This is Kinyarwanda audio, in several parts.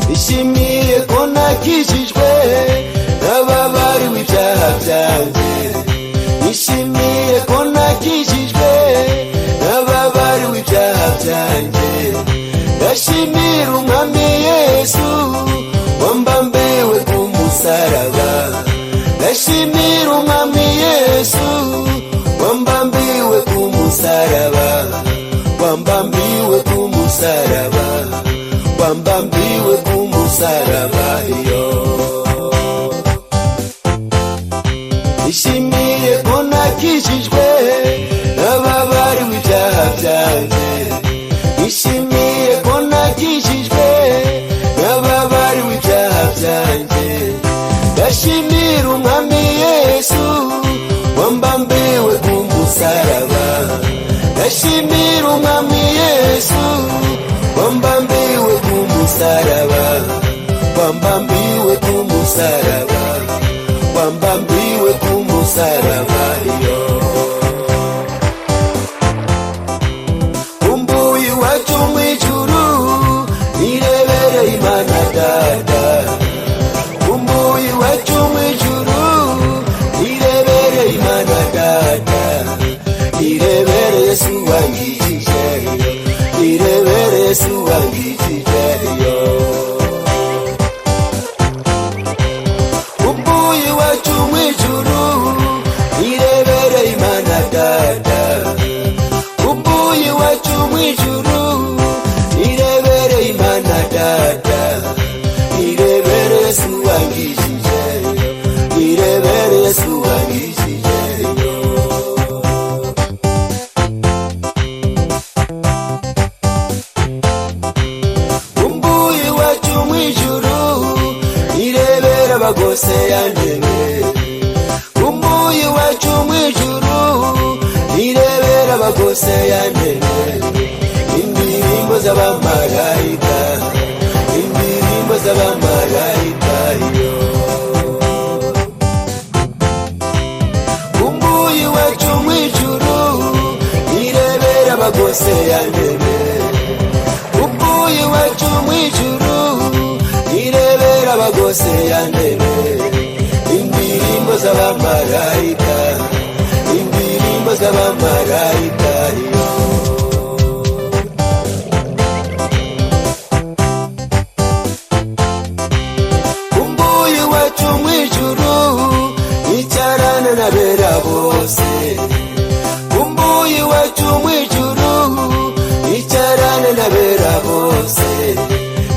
nishimiye ko nakijijwe n'ababariwe ibyaha byanjye, nishimiye ko nakijijwe n'ababariwe ibyaha byanjye. Ndashimira umwami Yesu wambambiwe ku musaraba, ndashimira umwami Yesu wambambiwe ku musaraba, wambambiwe ku musaraba, wambambiwe ku musaraba yo. Nishimiye ko nakijijwe n'ababariwe ibyaha byanjye, nishimiye ko nakijijwe n'ababariwe ibyaha byanjye. Ndashimira umwami Yesu wambambiwe ku musaraba, ndashimira umwami Yesu wambambiwe ku musaraba, wambambiwe ku musaraba, wambambiwe ku musaraba yo. Umbuye iwacu mw'ijuru nirebere Imana Data, umbuye iwacu mw'ijuru nirebere Imana Data, nirebere Yesu wangijije, nirebere Yesu wangijije yo. Umbuye iwacu mw'ijuru nirebere Imana Data, umbuye iwacu mw'ijuru nirebere Imana Data, nirebere Yesu wangijije, nirebere Yesu wangijije yo. Umbuye iwacu mw'ijuru nirebere abagose yandeme, umbuye iwacu mw'ijuru nirebere abagose yandeme. Indirimbo z'abamarayika, indirimbo z'abamarayika yo. Umbuye iwacu mw'ijuru nirebere abagose yandeme, umbuye iwacu mw'ijuru nirebere abagose yandeme. Indirimbo z'abamarayika, indirimbo z'abamarayika yo. Umbuye iwacu mw'ijuru icarana n'abera bose, umbuye iwacu mw'ijuru icarana n'abera bose.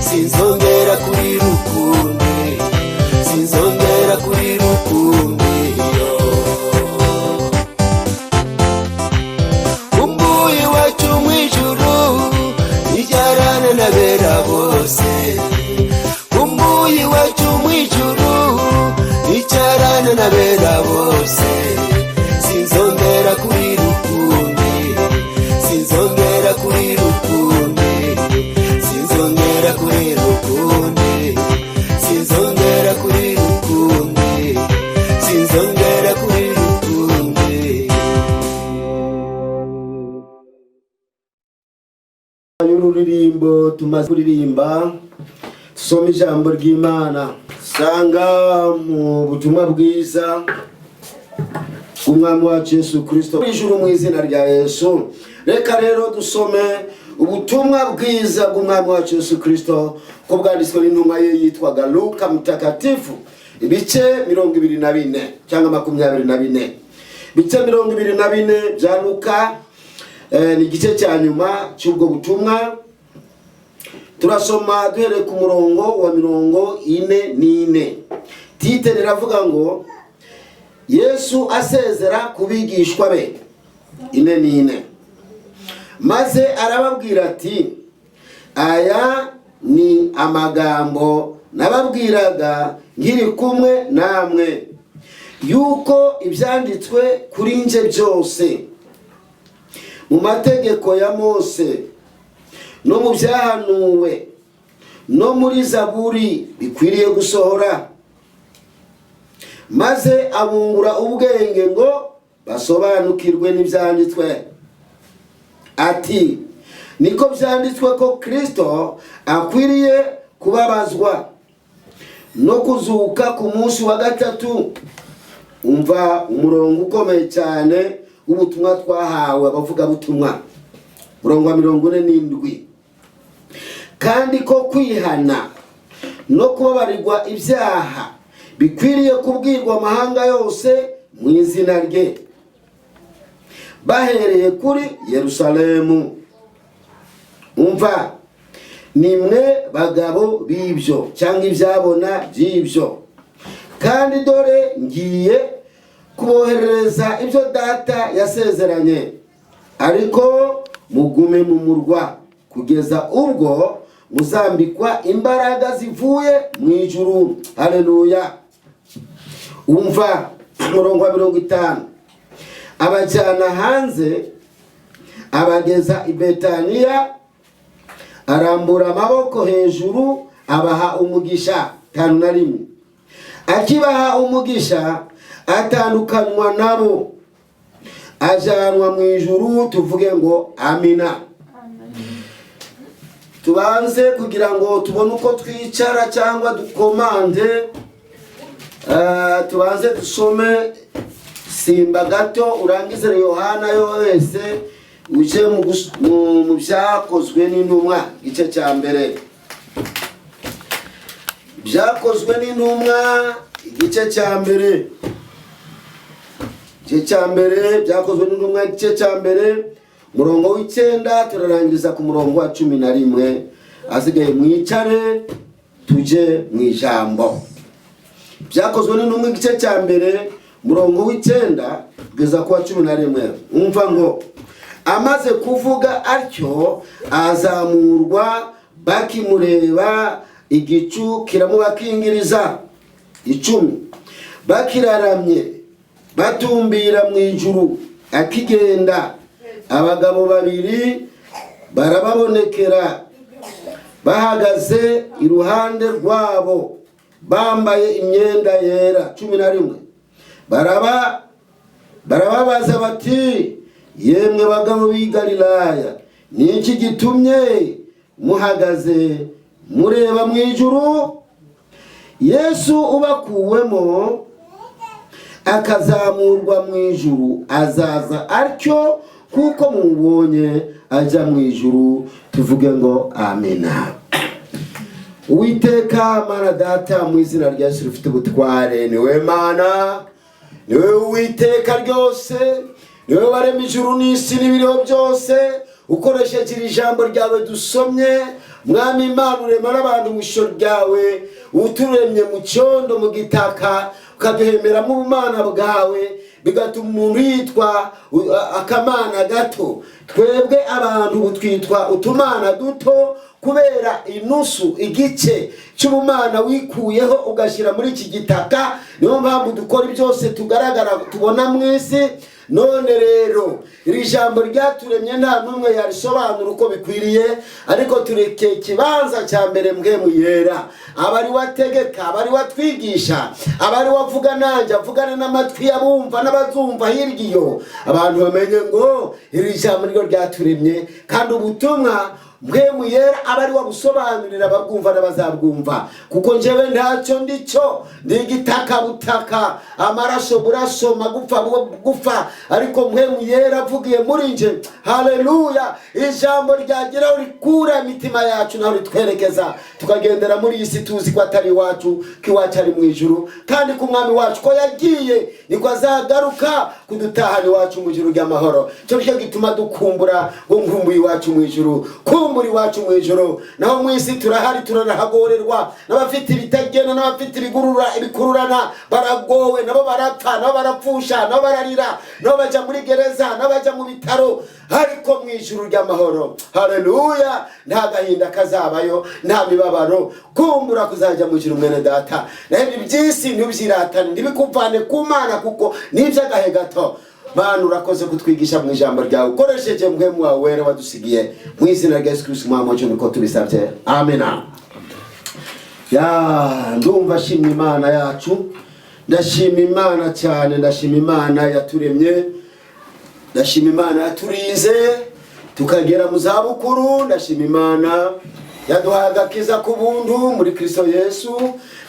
Sinzongera kuri rukundi, sinzongera kuri rukundi yo. Umbuye iwacu mw'ijuru icarana n'abera bose, umbuye iwacu mw'ijuru icarana n'abera bose. Sinzongera kuri rukundi, sinzongera kuri rukundi, sinzongera kuri rukundi, sinzongera kuri rukundi, sinzongera kuri rukundi. Y'ururirimbo tumaze kuririmba, tusome ijambo ry'Imana sanga mu butumwa bwiza umwami wacu Yesu Kristo ijuru mu izina rya Yesu. Reka rero dusome ubutumwa bwiza bw'umwami wacu Yesu Kristo ko bwanditswe n'intumwa ye yitwaga Luka mtakatifu, ibice 24 cyangwa 24. Ibice 24 bya Luka ni igice cya nyuma cy'ubwo butumwa. Turasoma duhereye ku murongo wa 44. Tite riravuga ngo Yesu asezera kubigishwa be 44. Maze arababwira ati, aya ni amagambo nababwiraga nkiri kumwe namwe, yuko ibyanditswe kuri nje byose mu mategeko ya Mose no mu byahanuwe no muri Zaburi bikwiriye gusohora. Maze abungura ubwenge ngo basobanukirwe n'ibyanditswe. Ati, niko byanditswe ko Kristo akwiriye kubabazwa no kuzuka ku munsi wa gatatu. Umva umurongo ukomeye cyane w'ubutumwa twahawe abavuga butumwa, murongo wa 47. Kandi ko kwihana no kubabarirwa ibyaha bikwiriye kubwirwa amahanga yose mu izina rye, bahereye kuri Yerusalemu. Umva, nimwe bagabo b'ibyo cyangwa ibyabona by'ibyo, kandi dore ngiye kuboherereza ibyo data yasezeranye, ariko mugume mu murwa kugeza ubwo muzambikwa imbaraga zivuye mu ijuru. Haleluya. Umva umurongo wa 50. Abajyana hanze abageza i Betaniya, arambura amaboko hejuru abaha umugisha. 51. Akibaha umugisha atandukanywa nabo, ajanwa mu ijuru. Tuvuge ngo amina. Tubanze kugira ngo tubone uko twicara cyangwa dukomande, tubanze dusome simba gato urangize Yohana yose uje mu byakozwe n'intumwa igice cya mbere. Byakozwe n'intumwa igice cya mbere. Igice cya mbere byakozwe n'intumwa igice cya mbere murongo w'9 turarangiriza ku murongo wa 11. Asigaye mwicare tuje mu ijambo. Byakozwe n'intumwa igice cya mbere murongo w'9 kugeza ku wa 11. Umva ngo amaze kuvuga atyo azamurwa, bakimureba igicu kiramubakingiriza. 10. Bakiraramye batumbira mu ijuru, akigenda abagabo babiri barababonekera bahagaze iruhande rwabo, bambaye imyenda yera. 11. Barababaza bati, yemwe bagabo b'i Galilaya, ni iki gitumye muhagaze mureba mu ijuru? Yesu ubakuwemo akazamurwa mu ijuru azaza atyo kuko mubonye ajya mu ijuru. Tuvuge ngo amina. Uwiteka Mana Data, mu izina rya Yesu rufite ubutware, niwe Mana, niwe Uwiteka ryose, niwe waremye ijuru n'isi n'ibiriho byose, ukoresheje iri jambo ryawe dusomye. Mwami Imana, urema n'abantu mu ishusho ryawe, uturemye mu cyondo mu gitaka, ukaduhemeramo ubumana bwawe, bigatuma umuntu yitwa akamana gato. Twebwe abantu butwitwa utumana duto kubera inusu igice cy'ubumana wikuyeho ugashyira muri iki gitaka. Niyo mpamvu dukora byose tugaragara tubona mu isi. None rero iri jambo ryaturemye nta numwe yarisobanura uko bikwiriye, ariko tureke kibanza cya mbere Mpwemu Yera abari wategeka, abari watwigisha, abari wavuga nanjye avugana n'amatwi y'abumva n'abazumva hirya iyo, abantu bamenye ngo iri jambo ryo ryaturemye, kandi ubutumwa Mpwemu Yera abari wabusobanurira ababwumva n'abazabwumva. Kuko njyewe ntacyo ndicyo, ndi igitaka butaka, amaraso buraso, magufa gufa, ariko Mpwemu Yera avugiye muri nje. Haleluya. Ijambo ryagira urikura imitima yacu naho ritwerekeza, tukagendera muri iyi si tuzi ko atari iwacu, ko iwacu ari mu ijuru, kandi ku mwami wacu ko yagiye niko azagaruka kudutahana iwacu mu ijuru ry'amahoro. Cyo gituma dukumbura ngo nkumbuye iwacu mu ijuru, kumbura iwacu mu ijuru. Naho mu isi turahari, turanahagorerwa, n'abafite ibitagenda n'abafite ibikururana baragowe, nabo barapfa, nabo barapfusha, nabo bararira, nabo bajya muri gereza, nabo bajya mu bitaro, ariko mu ijuru ry'amahoro. Haleluya. Nta gahinda kazabayo, nta mibabaro, kumbura kuzajya mu ijuru mwene data. Naho iby'isi ntibyiratane, ntibikuvane ku Mana, kuko n'iby'agahe gato. Mana, urakoze kutwigisha mu ijambo ryawe, ukoresheje Mpwemu wawe wera wadusigiye. Mu izina rya Yesu Kristo umwami wacu niko tubisabye, amina. Ndumva shimye Imana yacu, ndashima Imana cyane, ndashima Imana yaturemye, ndashima Imana yaturinze tukagera mu zabukuru, ndashima Imana yaduhaye agakiza k'ubuntu muri Kristo Yesu.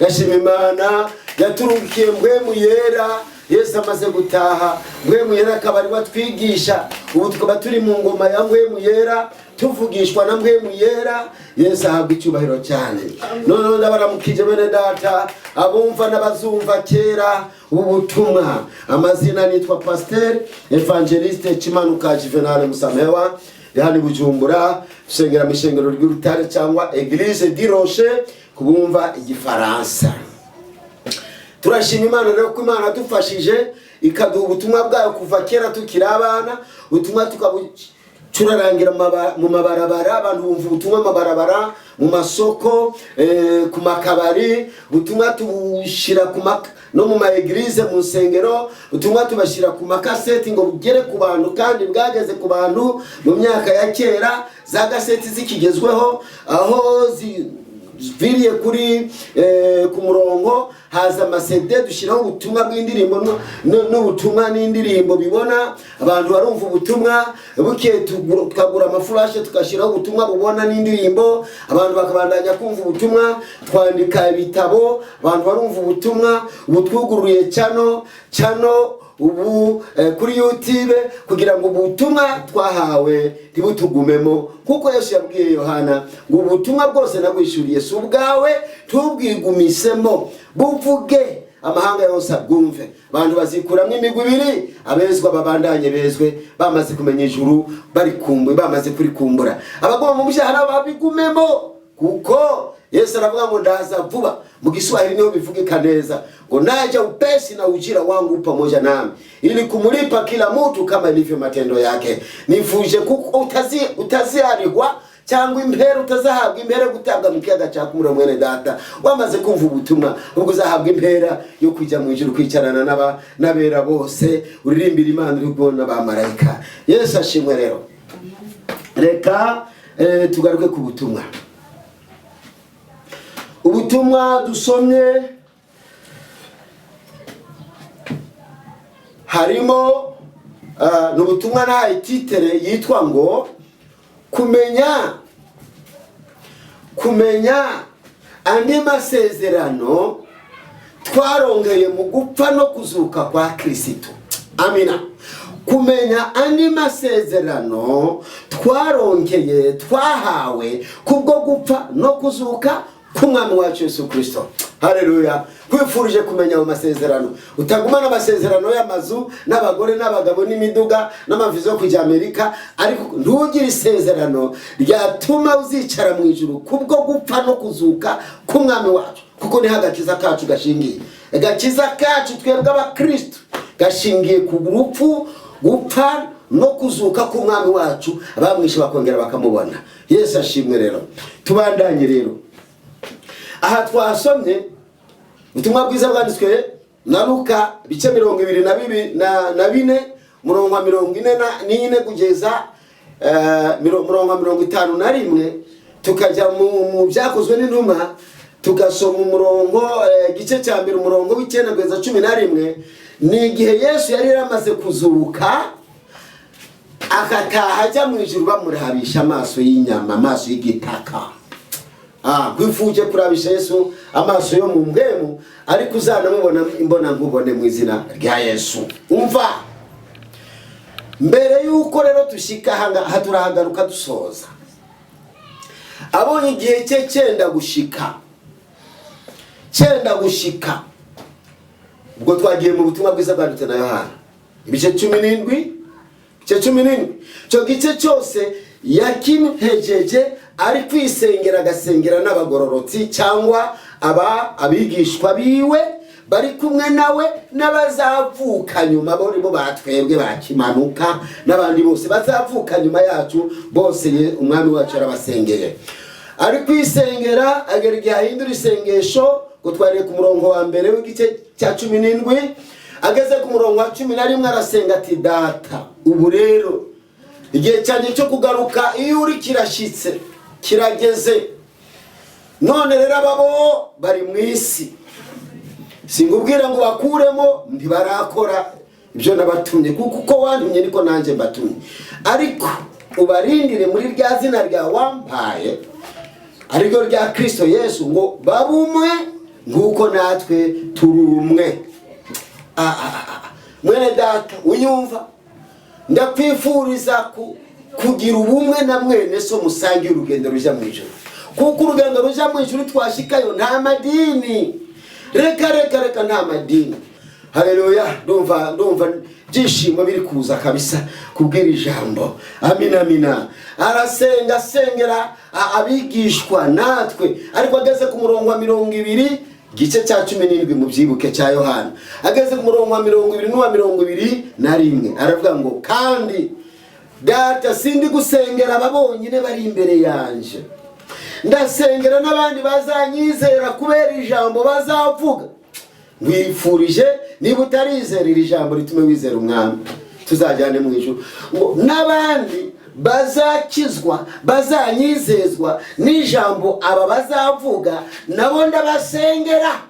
Ndashima Imana yaturukiye mpwemu yera. Yesu amaze gutaha, mpwemu yera akaba ari watwigisha. Ubu tukaba turi mu ngoma ya mpwemu yera, tuvugishwa na mpwemu yera. Yesu ahabwa icyubahiro cyane. None ndabaramukije bene data, abumva n'abazumva kera ubutumwa. Amazina nitwa Pasteur Evangeliste Kimanuka Juvenal Musamewa, yani Bujumbura, sengera mishengero ry'Urutare cyangwa Église du Rocher kubumva igifaransa. Turashima Imana rero ko Imana dufashije ikaduha ubutumwa bwayo kuva kera tukiri abana. Ubutumwa tukabucurarangira mu mabarabara, abantu bumva ubutumwa mabarabara, mu masoko, ku makabari. Ubutumwa tubushira no mu maeglise, mu nsengero. Ubutumwa tubashira ku makaseti ngo bugere ku bantu, kandi bwageze ku bantu mu myaka ya kera. Za gaseti zikigezweho, aho viriye kuri ku murongo haza amasede dushiraho ubutumwa bw'indirimbo n'ubutumwa n'indirimbo bibona. Abantu barumva ubutumwa, buke tukagura amafurashe tukashiraho ubutumwa bubona n'indirimbo. Abantu bakabandanya kumva ubutumwa, twandika ibitabo, abantu barumva ubutumwa. Ubu twuguruye channel ubu kuri YouTube kugira ngo ubutumwa twahawe ntibutugumemo, kuko Yesu yabwiye Yohana ngo ubutumwa bwose nabwishuriye si ubwawe, tubwigumisemo buvuge amahanga yose abwumve. Abantu bazikuramwo imigwi ibiri, abezwa babandanye bezwe bamaze kumenya ijuru, bamaze kurikumbura. Abagoma mu byaha babigumemo, kuko Yesu aravuga ngo ndaza vuba. Mu Kiswahili niho bivugika neza ngo naja upesi na ujira wangu pamoja nami ili kumulipa kila mtu kama ilivyo matendo yake. Nifuje kuko utaziarihwa cyangwa impera, utazahabwa impera gutabwa mu kiyaga cya kumura. Mwene data wamaze kumva ubutumwa, ubwo uzahabwa impera yo kujya mu ijuru kwicarana n'abera bose, uririmbira Imana uri kubona abamarayika. Yesu ashimwe rero. Reka tugaruke ku butumwa. Ubutumwa dusomye harimo n'ubutumwa na titere yitwa ngo kumenya andi masezerano twarongeye mu gupfa no kuzuka kwa Kristo. Amina. Kumenya andi masezerano twahawe kubwo gupfa no kuzuka k'umwami wacu Yesu Kristo. Haleluya. Kwifurije kumenya mu masezerano. Utagumana amasezerano y'amazu n'abagore n'abagabo n'imiduga n'amavizo kujya Amerika, ariko ntugire isezerano ryatuma uzicara mu ijuru kubwo gupfa no kuzuka k'umwami wacu, kuko ni hagakiza kacu gashingiye. Agakiza kacu twebwe abakristo gashingiye ku rupfu, gupfa no kuzuka k'umwami wacu, abamwishe bakongera bakamubona. Yesu ashimwe rero. Tubandanye rero. Aha twasomye ubutumwa bwiza bwanditswe na Luka bice 22 murongo wa 44 kugeza murongo wa 51. Tukajya mu byakozwe n'intumwa tugasoma umurongo gice cya mbere umurongo w'Icyenda kugeza 11. Ni igihe Yesu yari yaramaze kuzuka akataha ajya mu ijuru, bamurabisha amaso y'inyama, amaso y'igitaka. Kwifuje kurabisha Yesu amaso yo mu mbwemu, ariko uzanamubona imbona nkubone mu izina rya Yesu. Umva, mbere yuko rero tushika hanga turahagaruka dusoza, abonye igihe cye cyenda gushika ubwo twagiye mu butumwa bwiza bwanditse na Yohana ibice 17 cyo gice cyose yakimhejeje ari kwisengera, agasengera n'abagororotsi cyangwa abigishwa biwe bari kumwe nawe n'abazavuka nyuma, bo batwebwe bakimanuka n'abandi bose bazavuka nyuma yacu bose. Umwami wacu arabasengeye, ari kwisengera, agera igihe ahindura isengesho. Ngo twariye ku murongo wa mbere w'igice cya 17, ageze ku murongo wa 11 arasenga ati, Data, ubu rero igihe cyane cyo kugaruka iyo uri kirashitse, kirageze. None rero ababo bari mu isi, singubwira ngo bakuremo, ntibarakora ibyo nabatumye, kuko wantumye niko nanjye mbatumye. Ariko ubarindire muri rya zina rya wampaye, ariryo rya Kristo Yesu, ngo babumwe nguko natwe turi umwe. Mwene data unyumva, ndakwifuriza kugira ubumwe na mwene so musangira urugendo ruja mu ijuru, kuko urugendo ruja mu ijuru twashikayo nta madini. Reka nta madini. Haleluya. Ndumva byishimo biri kuza kabisa kubwira ijambo. Amina. Asengera abigishwa natwe, ariko ageze ku murongo wa 20 gice cya 17 mu byibuke cya Yohana, ageze ku murongo wa 20 n'uwa 21 aravuga ngo, kandi data sindi gusengera ababonyine bari imbere yanje, ndasengera n'abandi bazanyizera kubera ijambo bazavuga. Mwifurije niba utarizera iri jambo ritume wizera umwami, tuzajyane mu ijuru. Ngo n'abandi bazakizwa bazanyizezwa n'ijambo aba bazavuga, nabo ndabasengera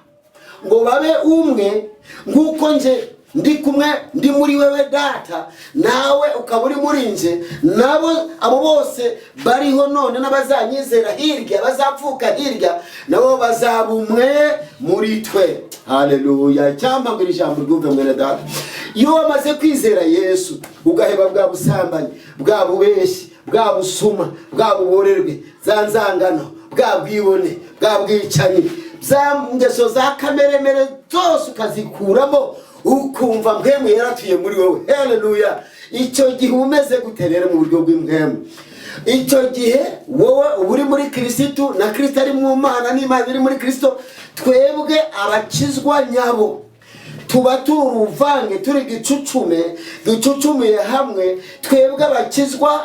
ngo babe umwe nguko nje ndi kumwe ndi muri wewe data, nawe ukaba uri muri nje. Nabo abo bose bariho none n'abazanyizera hirya, bazavuka hirya, nabo bazaba umwe muri twe. Haleluya. Cyangwa ngo iri jambo ryumve mwene data, iyo wamaze kwizera Yesu ugaheba bwa busambanyi, bwa bubeshi, bwa busuma, bwa buborerwe, za nzangano, bwa bwibone, bwa bwicanyi, za ngeso za kameremere zose ukazikuramo, ukumva mpemu yaratuye muri wowe. Haleluya. Icyo gihe umeze guterera mu buryo bw'impemu. Icyo gihe wowe uri muri Kristo na Kristo ari mu Mana, n'Imana iri muri Kristo. Twebwe abakizwa nyabo tuba turuvange, turi gicucumiye hamwe. Twebwe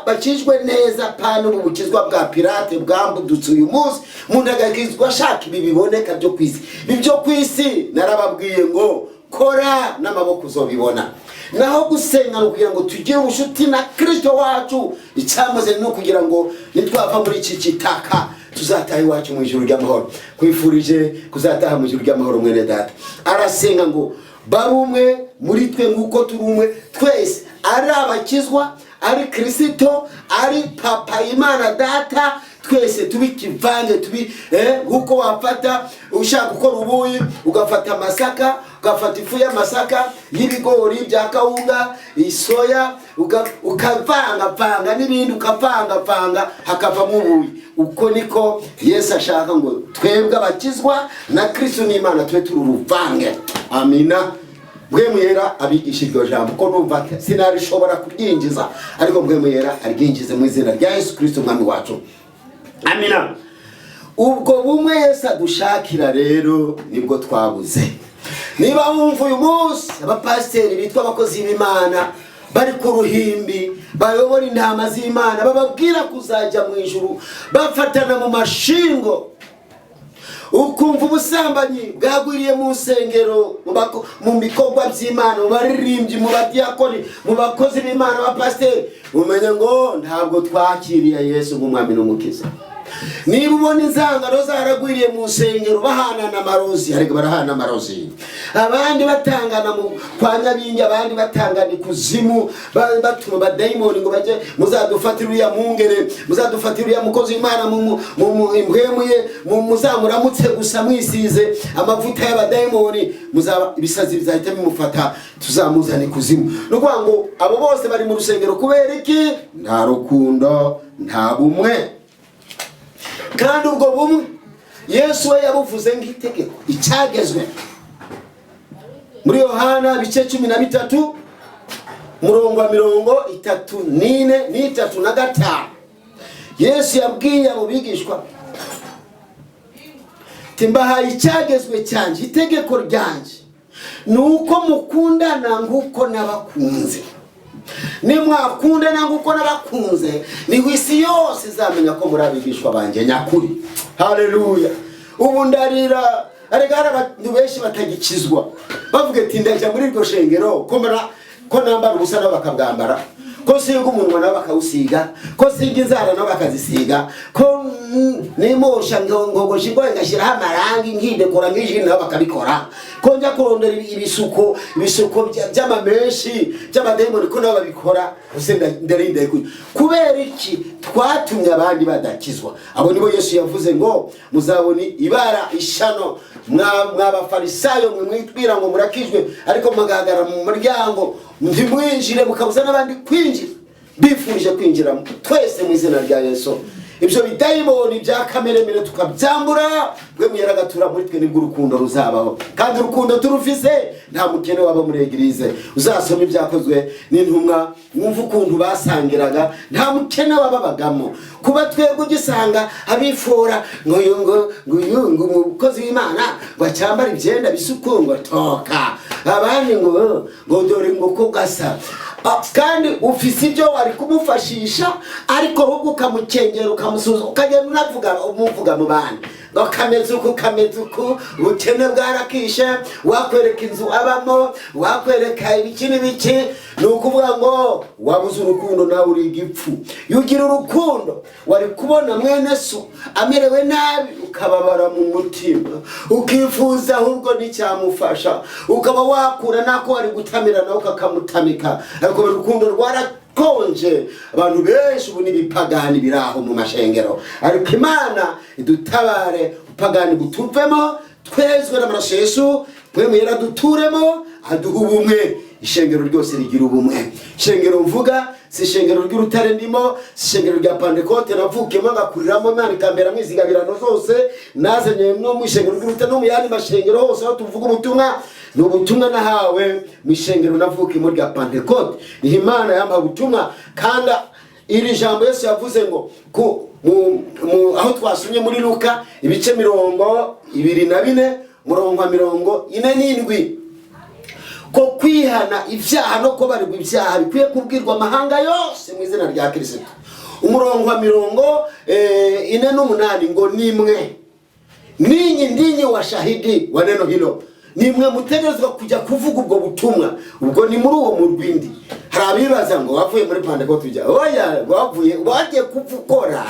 bakizwe neza, pana mu bukizwa bwa pirate bwambudutse uyu munsi. Umuntu agakizwa ashaka ibi biboneka byo kwisi. Ibyo kwisi narababwiye ngo kora n'amaboko uzobibona. Naho gusenga no kugira ngo tugire ubushuti na Kristo wacu, icyamaze no kugira ngo nitwava muri iki kitaka tuzataha iwacu mu ijuru ry'amahoro. Kwifurije kuzataha mu ijuru ry'amahoro mwene data. Arasenga ngo barumwe muri twe nguko turi umwe twese, ari abakizwa, ari Kristo, ari Papa Imana Data, twese tubikivange uko wafata ushaka gukora ubuyi, ugafata amasaka, ugafata ifu y'amasaka y'ibigori bya kawunga, isoya, ukavanga n'ibindi, ukavanga hakavamo ubuyi. Uko niko Yesu ashaka ngo twebwe abakizwa na Kristo n'Imana tube turi uruvange. Amina. Mpwemu Yera abigisha iryo jambo, ko numva sinarishobora kuryinjiza, ariko Mpwemu Yera aryinjize mu izina rya Yesu Kristo umwami wacu. Amina. Ubwo bumwe Yesu adushakira rero nibwo twabuze. Niba wumva uyu munsi abapasiteri bitwa abakozi b'Imana bari ku ruhimbi, bayobora intama z'Imana, bababwira kuzajya mu ijuru, bafatana mu mashingo, ukumva ubusambanyi bwagwiriye mu nsengero, mu bikorwa by'Imana, mu baririmbyi, mu badiyakoni, mu bakozi b'Imana, abapasiteri, umenye ngo ntabwo twakiriye Yesu nk'umwami n'umukiza. Niba ubona inzangano zaragwiriye mu nsengero, bahanana amarozi, ariko barahana amarozi, abandi batangana kwa Nyabingi, abandi batangana ikuzimu, batuma badayimoni ngo baje muzadufatira uriya mungere, muzadufatira uriya mukozi w'Imana mu impwemu ye, muzamuramutse gusa mwisize amavuta y'abadayimoni, muzaba ibisazi bizahita bimufata, tuzamuzana ikuzimu. Nukuvuga ngo abo bose bari mu rusengero kubera iki? Nta rukundo, nta bumwe. Kandi ubwo bumwe Yesu we yabuvuze nk'itegeko, icyagezwe muri Yohana bice 13 murongo wa 34 n'35. Yesu yabwiye abo bigishwa, timbahaye icyagezwe cyanjye, itegeko ryanjye nuko mukundana nguko nabakunze. Nimwakundana nguko nabakunze, niho isi yose izamenya ko muri abigishwa banjye nyakuri. Haleluya. Ubu ndarira, arega abantu benshi batagikizwa, bavuga ati ndajya muri iryo shengero ko nambara ubusa nabo bakabwambara, ko siga umunwa nabo bakawusiga, ko siga inzara nabo bakazisiga, ko nimosha ngogosha ingoye ngashyiraho amarangi nkidekora nk'ijini nabo bakabikora, ko njya kurondera ibisuko by'amameshi by'amadayimoni ko nabo babikora. Ndende kubera iki twatumye abandi badakizwa? Abo nibo Yesu yavuze ngo muzabona ibara ishano mw'abafarisayo mwe mwitwira ngo murakijwe, ariko mugahagara mu muryango ntimwinjire mukabuza n'abandi kwinjira. Bifurije kwinjira twese mu izina rya Yesu. Ibyo bidayimoni bya kameremere tukabyambura, bwe muyaragatura muri twe nibwo urukundo ruzabaho. Kandi urukundo turufise nta mukene waba muri eglise. Uzasoma ibyakozwe n'intumwa mwumva ukuntu basangiraga, nta mukene wababagamo. Kuba twebwe ugisanga abifora ngo umukozi w'Imana bacyambara ibyenda bisukungwa toka, abandi ngo dore ngo ko gasa, kandi ufise ibyo wari kumufashisha, ariko ahubwo ukamukengera ukamusuza ukagenda umuvuga mu bandi ngo kameze uku ubukene bwarakishe, wakwereka inzu abamo, wakwereka ibiki n'ibiki. Ni ukuvuga ngo wabuze urukundo nawe uri igipfu. Yugira urukundo wari kubona mwene so amerewe nabi ukababara mu mutima, ukifuza ahubwo n'icyamufasha, ukaba wakura nako wari gutamira nawe ukakamutamika, ariko urukundo rwarakonje. Abantu benshi ubu n'ibipagani biraho mu mashengero, ariko Imana idutabare upagani butuvemo, twezwe n'amaraso Yesu, twemeye duturemo, aduha ubumwe. Ishengero ryose rigira ubumwe. Ishengero mvuga si ishengero ry'urutare ndimo, si ishengero rya Pentecote navukiyemo ngakuriramo Imana ikambera mwizigabirano zose, nazanye no mu ishengero ry'urutare no mu yandi mashengero hose aho tuvuga ubutumwa. Ni ubutumwa nahawe mu ishengero navukiyemo rya Pentecote, ni Imana yampaye ubutumwa. Kandi iri jambo Yesu yavuze ngo aho twasomye muri Luka ibice 24 murongo wa 47, ko kwihana ibyaha no ko bari ibyaha bikwiye kubwirwa amahanga yose mu izina rya Kristo. Umurongo wa 48 ngo nimwe ninyi ndinyi wa shahidi wa neno hilo, nimwe mutegerezwa kujya kuvuga ubwo butumwa. Ubwo ni muri uwo murwindi. Hari abibaza ngo wavuye muri Pentecote ujya, oya wavuye wagiye kuvukora.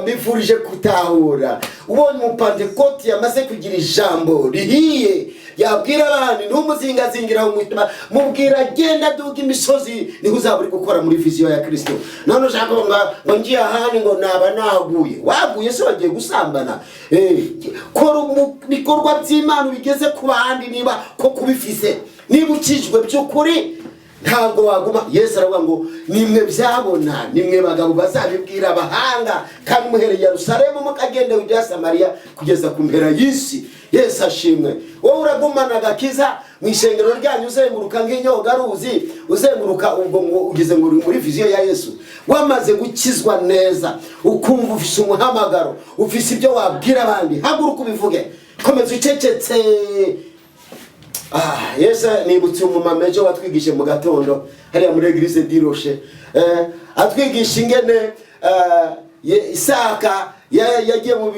Mbifurije kutahura ubonye mu Pentecote yamaze kugira ijambo rihiye, yabwira abantu ntumuzingazingira mu mutima, mubwira genda duga imisozi, niho uzaburi gukora muri viziyo ya Kristo. None ushaka ngo ngiye ahandi ngo naba naguye, waguye se wagiye gusambana. Kora bikorwa by'Imana bigeze ku bandi niba ko kubifise, niba ukijwe by'ukuri ntabwo waguma. Yesu aravuga ngo nimwe byabona, nimwe bagabo bazabibwira abahanga, kandi muhereye Yerusalemu mukagenda ujya Samariya kugeza ku mpera y'isi. Yesu ashimwe. Wowe uragumana agakiza mu ishengero ryanyu uzenguruka nk'inyoga ruzi, uzenguruka ubwo ngo ugize ngo muri viziyo ya Yesu. Wamaze gukizwa neza, ukumva ufise umuhamagaro, ufise ibyo wabwira abandi, haguruka ubivuge, komeza ucecetse. Yesu nibutse umumama ejo watwigishe mu gatondo hariya muri Eglise d'Iroche, atwigisha ingene Isaka yagiye mu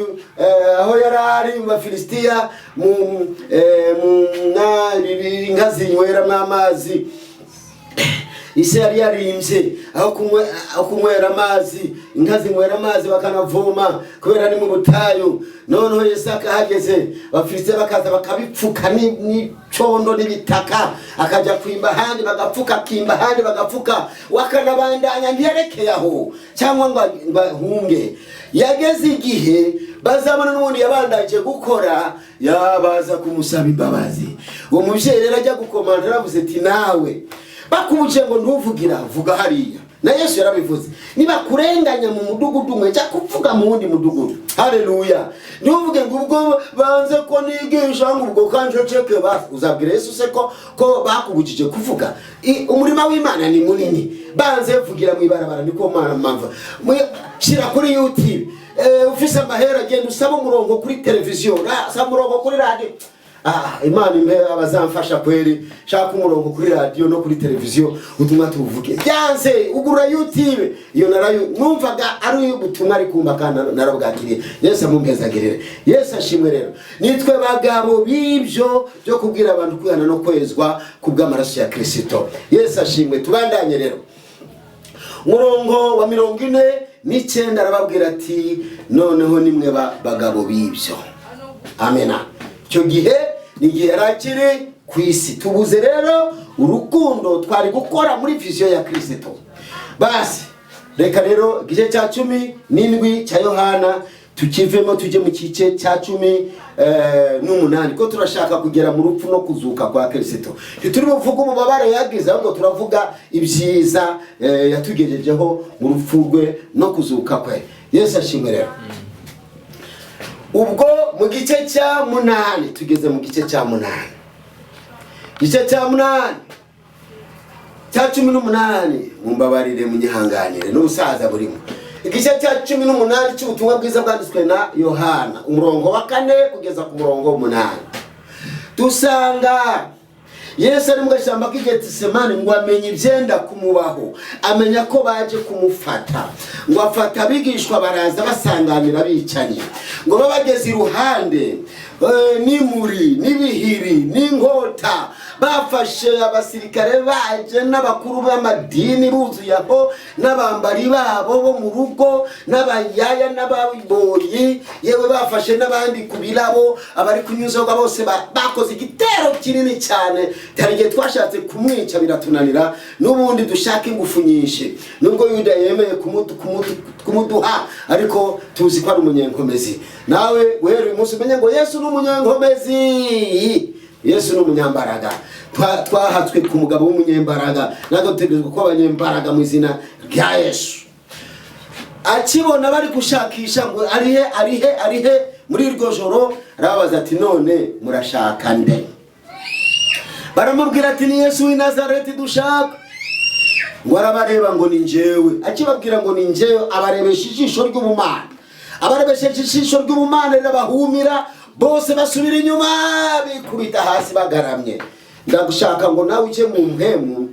aho yarari mu Filistia mu inka zinyweramo amazi. Isi yari yarimvye aho kunywera amazi, inka zinywera amazi bakanavoma kubera ni mu butayu. Noneho Isaka hageze Abafilisitiya bakaza bakabipfuka n'icondo n'ibitaka, akajya kwimba handi bagapfuka, kimba handi bagapfuka, wakanabandanya ntiyerekeye aho cyangwa ngo bahunge. Yageze igihe bazabona n'ubundi yabandaje gukora, yabaza kumusaba imbabazi. Uwo muvyeyi rero ajya gukomanda aravuze ati nawe bakubuje ngo ntuvugira vuga hariya. Na Yesu yarabivuze, niba kurenganya mu mudugudu umwe cya kuvuga mu wundi mudugudu. Haleluya. Ntuvuge ngo ubwo banze ko nigisha ngo ubwo kanje ceke basi. Uzabwira Yesu se ko bakubujije kuvuga. Umurima w'Imana ni munini, banze vugira mu ibarabara niko Mana mpamva. Shira kuri YouTube, ufise amahera genda usaba umurongo kuri televiziyo, usaba umurongo kuri radio. Imana impe abazamfasha kweri shaka umurongo kuri radio no kuri televiziyo utumwa tuvuge byanze ugura YouTube iyo narayo numvaga ari ubutumwa ari kumba kana narabwakiriye. Yesu amumpezagirire. Yesu ashimwe rero nitwe bagabo bibyo byo kubwira abantu kwihana no kwezwa kubw'amaraso ya Kristo. Yesu ashimwe. Tubandanye rero murongo wa 49 arababwira ati noneho nimwe bagabo bibyo. Amena. Cyo gihe nigihe yarakiri kwisi tubuze rero urukundo twari gukora muri vision ya Kristo. Basi reka rero gice cya 17 cya Yohana tukivemo tuje mu kice cya 18 ko turashaka kugera mu rupfu no kuzuka kwa Kristo. Turi buvuga umubabare yagize ahubwo turavuga ibyiza yatugejejeho mu rupfu rwe no kuzuka kwe. Yesu ashimwe rero. Ubwo mu gice cya 8 tugeze mu gice cya 8. Gice cya 8 cya 18 mumbabarire munyihanganire n'ubusaza burimo. Igice cya 18 cy'ubutumwa bwiza bwanditswe na Yohana umurongo wa 4 kugeza ku murongo wa 8. Tusanga Yesu ari mu gashyamba k'Getsemane ngo amenye ibyenda kumubaho, amenya ko baje kumufata, ngo afata abigishwa baraza basanganira bicanye, ngo babageze iruhande n'imuri n'ibihiri n'inkota, bafashe abasirikare baje n'abakuru b'amadini buzuye aho n'abambari babo bo mu rugo n'abayaya n'ababoyi, yewe bafashe n'abandi kubirabo abari kunyuzoga bose bakoze igitero kinini cyane. Tarige twashatse kumwica biratunanira n'ubundi dushaka ingufu nyinshi, nubwo Yuda yemeye kumuduha ariko tuzi ko ari umunyenkomezi. Nawe wera uyu munsi umenye ngo Yesu ni umunyenkomezi, Yesu ni umunyambaraga. Twahatswe ku mugabo w'umunyembaraga, nako tutegezwe ko abanyembaraga mu izina rya Yesu. Akibona bari gushakisha ngo arihe muri iryo joro arabaza ati none murashaka nde? Baramubwira ati ni Yesu w'i Nazareti dushaka. Ngo arabareba ngo ni njyewe. Akibabwira ngo ni njyewe abarebesha ijisho ry'ubumana. Abarebesheje ijisho ry'ubumana rirabahumira, bose basubira inyuma bikubita hasi bagaramye. Ndagushaka ngo nawe uje mu mpemu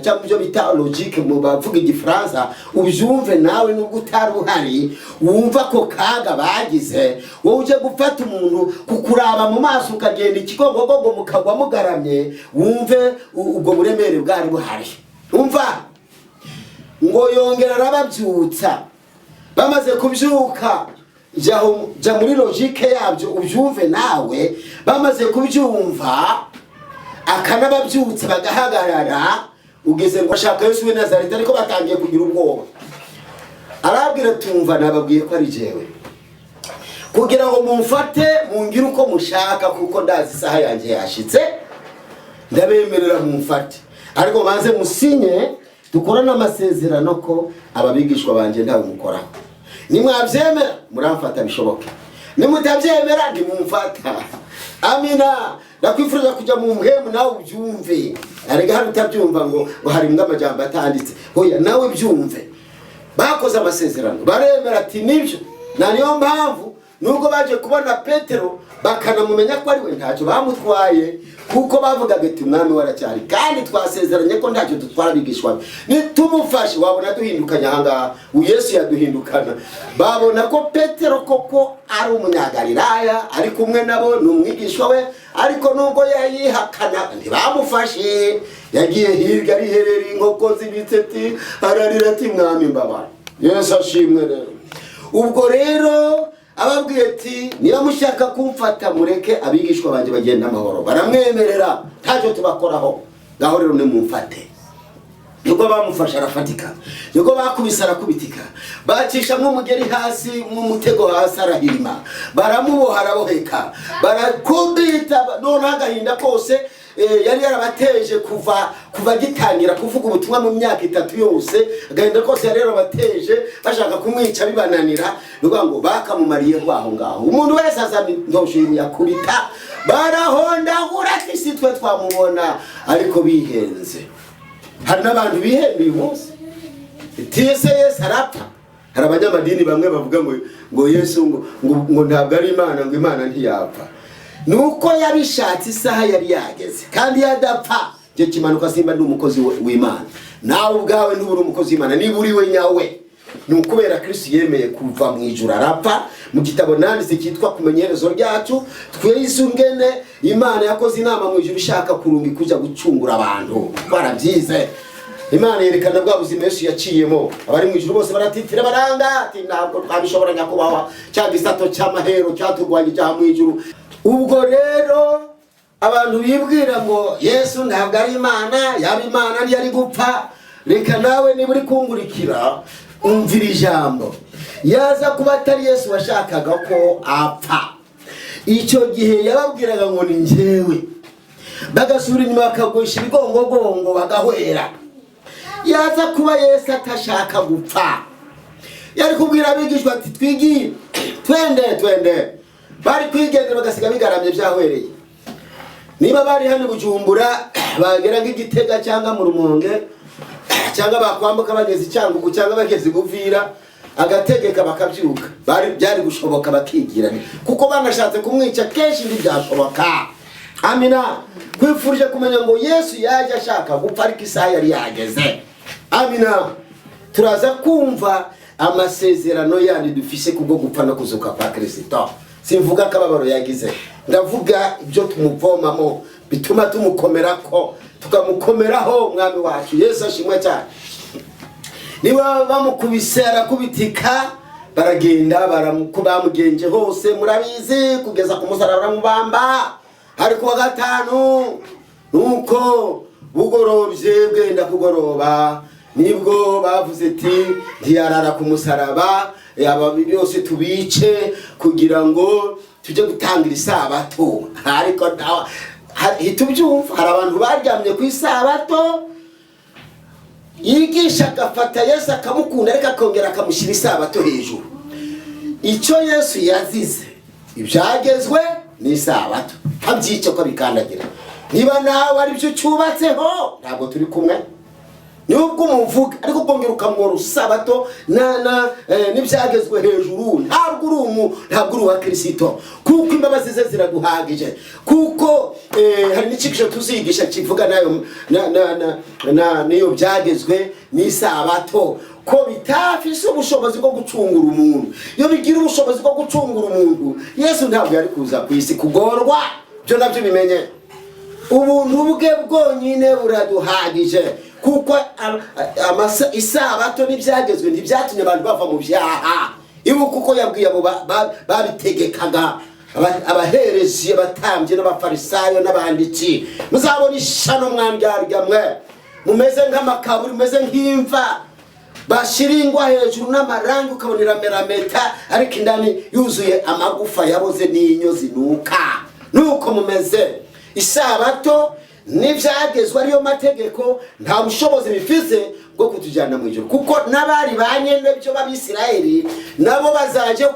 cyangwa ibyo bita logique mu bavuga igifaransa ubyumve nawe nubwo utari uhari, wumva ko kaga bagize wowe uje gufata umuntu kukuraba mu maso ukagenda ikigongogongo mukagwa mugaramye, wumve ubwo buremere bwari buhari. Umva ngo yongera arababyutsa, bamaze kubyuka jya muri logique yabyo ubyumve nawe, bamaze kubyumva akanababyutse bagahagarara, ugeze ngo ashaka Yesu w'i Nazareti ariko batangiye kugira ubwoba. Arabwira tumva nababwiye ko ari jewe, kugira ngo mumfate mungire uko mushaka kuko ndazi isaha yanjye yashitse, ndabemerera mumfate ariko banze musinye dukorana amasezerano ko ababigishwa banje ntawe mukoraho. Nimwabyemera muramfata bishoboke, nimutabyemera ndimumfata. Amina. Ndakwifuriza kujya mu mpemu nawe ubyumve. Arega hano utabyumva ngo hari amajambo atanditse, hoya nawe byumve. Bakoze amasezerano baremera ati nibyo. Na niyo mpamvu nubwo baje kubona Petero bakanamumenya ko ari we ntacyo bamutwaye, kuko bavugaga ati umwami waracyari kandi twasezeranye ko ntacyo dutwara bigishwa. Nitumufashe wabona duhindukanya hanga Yesu yaduhindukana. Babona ko Petero koko ari umunyagalilaya ari kumwe nabo n'umwigishwa we, ariko nubwo yayihakana ntibamufashe. Yagiye hirya ari hereri inkoko zibitseti ararira ati mwami mbabara. Yesu ashimwe rero. Ubwo rero ababwiye ati niba mushaka kumfata mureke abigishwa banje bagenda amahoro. Baramwemerera ntacyo tubakoraho, ngaho rero nimumfate. Nuko bamufasha arafatika, nuko bakubisa arakubitika, bacisha nk'umugeri hasi mu mutego hasi arahirima, baramuboha araboheka, barakubita none agahinda kose yari yarabateje kuva gitangira kuvuga ubutumwa mu myaka 3 yose. Agahinda kose yari yarabateje bashaka kumwica bibananira, nuko ngo bakamumariye rwaho ngaho. Umuntu wese azana ndoshimye yakubita, barahondagura ati sitwe twamubona ariko bihenze. Hari n'abantu bihembiye umunsi Yesu arapfa. Hari abanyamadini bamwe bavuga ngo Yesu ngo ntabwo ari Imana, ngo Imana ntiyapfa. nuko yabishatse isaha yari yageze kandi yadapfa je kimanuka simba ndi umukozi w'Imana. Nawe ubwawe ntuburi umukozi w'Imana, niba uri we nyawe nukubera Kristo yemeye kuva mu ijuru arapfa. Mu gitabo nanditse cyitwa kumenya iherezo ryacu, tweyisungene Imana yakoze inama mu ijuru ishaka kurungi kuja gucungura abantu. Barabyize. Imana yerekana bwa buzima Yesu yaciyemo, abari mu ijuru bose baratitira baranga ati ntabwo twabishobora nyakubaho cya gisato cy'amahero cyaturwanye cya mu ijuru. Ubwo rero abantu bibwira ngo Yesu ntabwo ari Imana, yaba Imana ndi ari gupfa. Reka nawe niba uri kungurikira umvira ijambo, yaza kuba atari Yesu washakaga ko apfa, icyo gihe yababwiraga ngo ni njyewe, bagasubira inyuma bakagusha ibigongogongo bagahwera. Yaza kuba Yesu atashaka gupfa, yari kubwira abigishwa ati twigire twende. Bari kwigendera bagasiga bigaramye byahwereye. Niba bari hano Bujumbura bagera nk'Igitega cyangwa mu Rumonge cyangwa bakwambuka bageze Cyangugu cyangwa bageze Buvira agategeka bakabyuka, byari gushoboka bakigira, kuko banashatse kumwica kenshi ntibyashoboka. Amina. Kwifurije kumenya ngo Yesu yaje ashaka gupfa ariko isaha yari yageze. Amina. Turaza kumva amasezerano yandi dufise kubwo gupfa no kuzuka kwa Kristo. Simvuga akababaro yagize, ndavuga ibyo tumuvomamo bituma tumukomerako, tukamukomeraho umwami wacu Yesu ashimwe cyane. Niba bamukubise arakubitika, baragenda baramugenje hose murabizi, kugeza ku musaraba baramubamba. Ariko wa gatanu nuko bugorobye bwenda kugoroba nibwo bavuze ati ntiyarara ku musaraba, ababi byose tubice kugira ngo tujye gutangira isabato. Ariko hitubyumva hari abantu baryamye ku isabato, yigisha agafata Yesu akamukunda ariko akongera akamushyira isabato hejuru. Icyo Yesu yazize ibyagezwe ni isabato, abyice ko bikandagira. Niba nawe ari byo cyubatseho ntabwo turi kumwe. Nubwo umuvuga ariko kongera ukamwora usabato n'ibyagezwe hejuru, ntabwo uri uwa Kristo, kuko imbabazi ze ziraduhagije. Kuko hari n'ikigisho tuzigisha kivuga niyo byagezwe n'isabato ko bitafise ubushobozi bwo gucungura umuntu. Iyo bigira ubushobozi bwo gucungura umuntu, Yesu ntabwo yari kuza ku isi kugorwa. Byo nabyo bimenye, ubuntu bwe bwonyine buraduhagije, kuko isabato n'ibyagezwe ntibyatumye abantu bava mu byaha. Ibu kuko yabwiye abo babitegekaga abaherezi, abatambyi n'abafarisayo n'abanditsi, muzabona ishano mwandyarya mwe, mumeze nk'amakaburi, mumeze nk'imva bashiringwa hejuru n'amarangi ukabonera merameta, ariko indani yuzuye amagufa yaboze n'inyo zinuka. Nuko mumeze. Isabato n'ibyagezwe ariyo mategeko nta bushobozi bifise bwo kutujyana mu ijuru, kuko n'abari banyene byo b'Abisirayeli nabo bazaje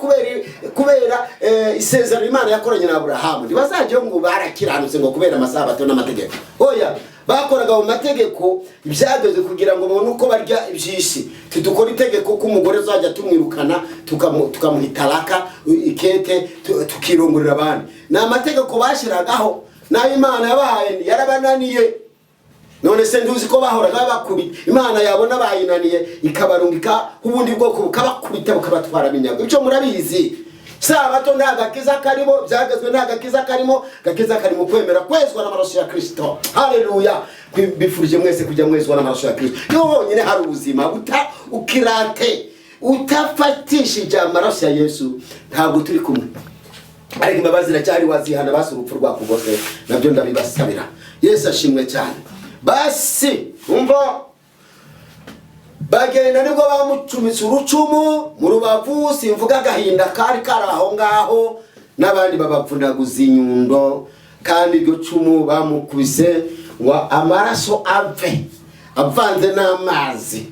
kubera isezerano Imana yakoranye na Abrahamu. Ntibazaje ngo barakiranutse ngo kubera amasabato n'amategeko. Oya, bakoraga mu mategeko ibyageze kugira ngo babone uko barya ibyisi. Tudukora itegeko ko umugore azajya tumwirukana tukamuhitaraka ikete tukirongorera abandi. Na amategeko bashiragaho na Imana yabahaye yarabananiye. None se nduzi ko bahoraga bakubita, Imana yabona bayinaniye ikabarungika ubundi bwoko bukabakubita bukabatwara minyago. Ibyo murabizi. Sabato ntagakiza karimo, byagezwe ntagakiza karimo, gakiza karimo kwemera kwezwa n'amaraso ya Kristo. Haleluya. Bifurije mwese kujya mwezwa n'amaraso ya Kristo. Yo nyine hari ubuzima ukirate utafatishije amaraso ya Yesu, ntabwo turi kumwe. Ariko imbabazi iracyari wazihana basi urupfu rwakugose, nabyo ndabibasabira. Yesu ashimwe cyane. Basi umva bagenda nibwo bamucumitse urucumu mu rubavu, simvuga agahinda kari karaho ngaho, n'abandi babapfunaguza inyundo, kandi iryo cumu bamukubise ngo amaraso avanze n'amazi,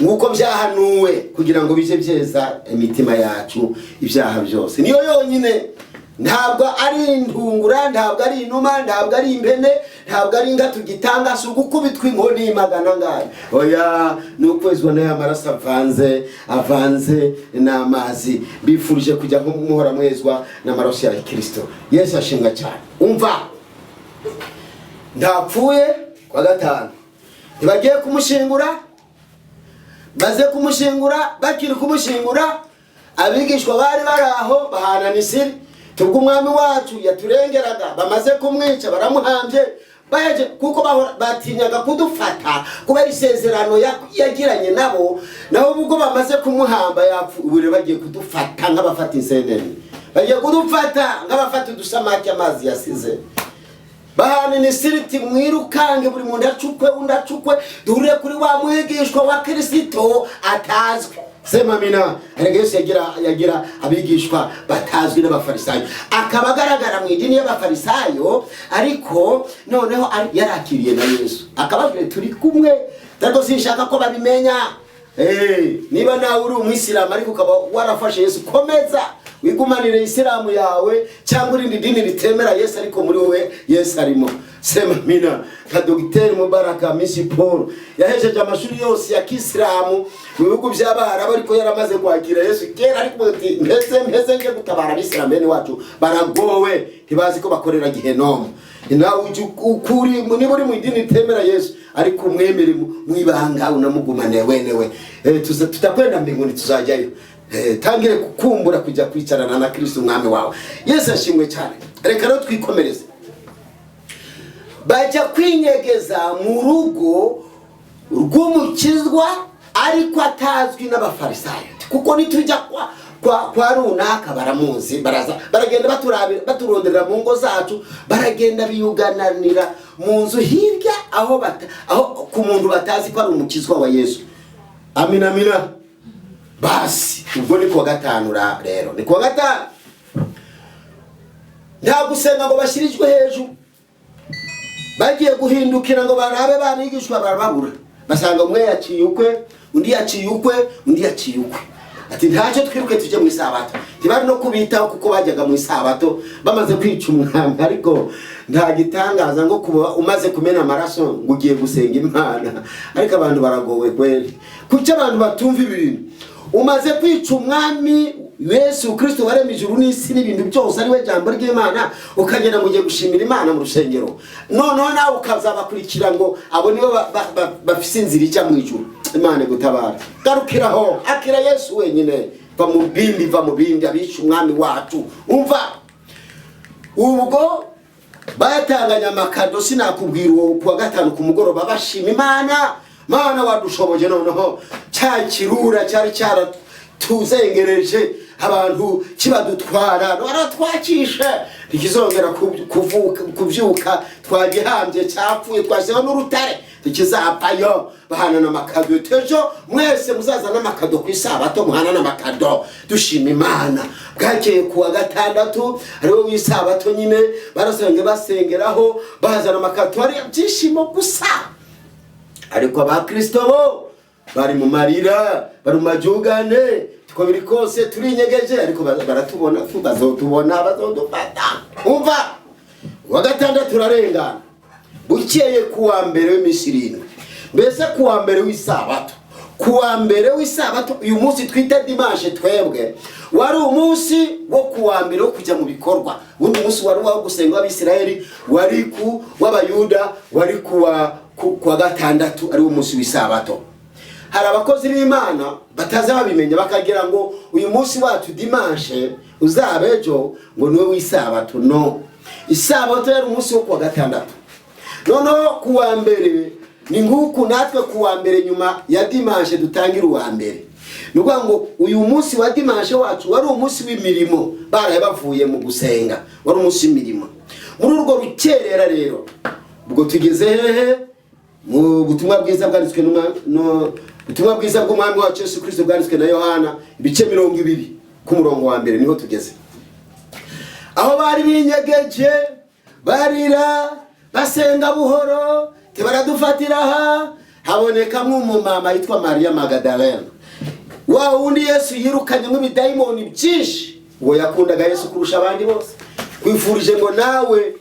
nkuko byahanuwe kugira ngo bije byeza imitima yacu ibyaha byose. Niyo yonyine, ntabwo ari intungura, ntabwo ari inuma, ntabwo ari impene, ntabwo ari inga tugitanga si ugukubitwa inkoni y'imagana ngayo, oya ni ukwezwa n'aya maraso avanze n'amazi. Bifurije kujya muhora mwezwa n'amaraso ya Kristo. Yesu ashimwa cyane. Umva, ndapfuye kwa gatanu, ntibagiye kumushingura, baze kumushingura, bakiri kumushingura abigishwa bari baraho bahana n'isiri. Tubwo umwami wacu yaturengeraga, bamaze kumwica baramuhambye, baje kuko batinyaga kudufata kubera isezerano yagiranye nabo ubwo bamaze kumuhamba yapfuye bagiye kudufata nk'abafata insenene, bagiye kudufata nk'abafata udusamaki amazi yasize. Bahana n'isiriti mwirukange buri muntu acukwe duhure kuri wa mwigishwa wa Kristo atazwe. Sema mina. Erega Yesu yagira abigishwa batazwi n'abafarisayo, akaba agaragara mu idini y'abafarisayo, ariko noneho yarakiriye na Yesu akababwira turi kumwe, ariko sinshaka ko babimenya. Niba nawe uri umwisilamu ariko ukaba warafashe Yesu, komeza wigumanire Isilamu yawe, cyangwa irindi dini ritemera Yesu ariko muri wowe Yesu arimo. Sema mina. Ka Dr. Mubaraka Misi Paul yahejeje amashuri yose ya Kisilamu mu bihugu by'Abarabu, ariko yaramaze kwakira Yesu kera, ariko mpeze nje gutabara abisilamu bene wacu baragowe, ntibazi ko bakorera Gehenomu. Nawe ukuri niba uri mu idini ritemera Yesu ariko umwemere mwibanga unamugumane wenewe, tutakwenda mbinguni tuzajyayo. Tangire kukumbura kujya kwicarana na Kristo umwami wawe. Yesu ashimwe cyane. Reka rero twikomereze. Bajya kwinyegeza mu rugo rw'umukizwa ariko atazwi n'abafarisayo, kuko nitujya kwa runaka baramuzi, baragenda baturondera mu ngo zacu, baragenda biyugananira mu nzu hirya aho ku muntu batazi ko ari umukizwa wa Yesu. Amina amina. Basi ubwo ni kwa gatanu rero, ni kwa gatanu. Nta gusenga ngo bashyirijwe hejuru, bagiye guhindukira ngo barabe banigishwa barababura, basanga umwe yaciye ukwe, undi yaciye ukwe, undi yaciye ukwe. Ati ntacyo twiruke tujye mu isabato. Ntibari no kubitaho kuko bajyaga mu isabato bamaze kwica umwami, ariko nta gitangaza ngo kuba umaze kumena amaraso ngo ugiye gusenga Imana. Ariko abantu baragowe kweli, kuki abantu batumva ibintu. Umaze kwica umwami Yesu Kristo waremye ijuru n'isi n'ibintu byose ari we jambo ry'Imana, ukagenda ngo ugiye gushimira Imana mu rusengero, noneho nawe ukazabakurikira ngo abo nibo bafise inzira ijya mu ijuru. Imana gutabara. Garukiraho, akira Yesu wenyine, va mu bindi abisha umwami wacu. Umva, ubwo bayatanganya amakado, sinakubwira uwo kuwa gatanu ku mugoroba bashima Imana. Mana wadushoboje, noneho cya kirura cyari tuzengereje abantu kibadutwara, baratwakisha ntikizongera kuvyuka, twagihambye cyapfuye, twasheho n'urutare tukizapfayo. Bahana n'amakado, tejo mwese muzaza n'amakado ku isabato, muhana n'amakado dushima Imana. Bwakeye kuwa gatandatu ariwo w'isabato nyine, basengeraho bazana amakado, ari byishimo gusa. Ariko abakristo bo bari mu marira, bari mu majugane, tuko biri kose turinyegeje, ariko baratubona, bazodufata. Umva, wa gatandatu turarengana, bukeye kuwa mbere w'imisirino, mbese kuwa mbere w'isabato, kuwa mbere w'isabato, uyu munsi twita dimanche twebwe, wari umunsi wo kuwa mbere wo kujya mu bikorwa. Undi munsi wari wo gusenga abisirayeli, wari ku w'abayuda, wari kuwa gatandatu ari umunsi w'isabato. Hari abakozi b'Imana bataza babimenya, bakagira ngo uyu munsi wacu dimanche uzabejo ngo niwe w'isabato. No, isabato yari umunsi wo kuwa gatandatu. Noneho kuwa mbere ni nguku, natwe kuwa mbere nyuma ya dimanche dutangira uwa mbere. Nukuvuga ngo uyu munsi wa dimanche wacu wari umunsi w'imirimo, baraye bavuye mu gusenga, wari umunsi w'imirimo. Muri urwo rukerera rero ubwo tugeze hehe? Mu butumwa bwiza bwanditswe ubutumwa bwiza bw'umwami wacu Yesu Kristo bwanditswe na Yohana, ibice 20 ku murongo wa mbere niho tugeze. Aho bari binyegeje, barira, basenga buhoro, baradufatira habonekamo umumama yitwa Maria Magdalena, wa wundi Yesu yirukanye nk'ibidayimoni byinshi. Uwo yakundaga Yesu kurusha abandi bose, kwifurije ngo nawe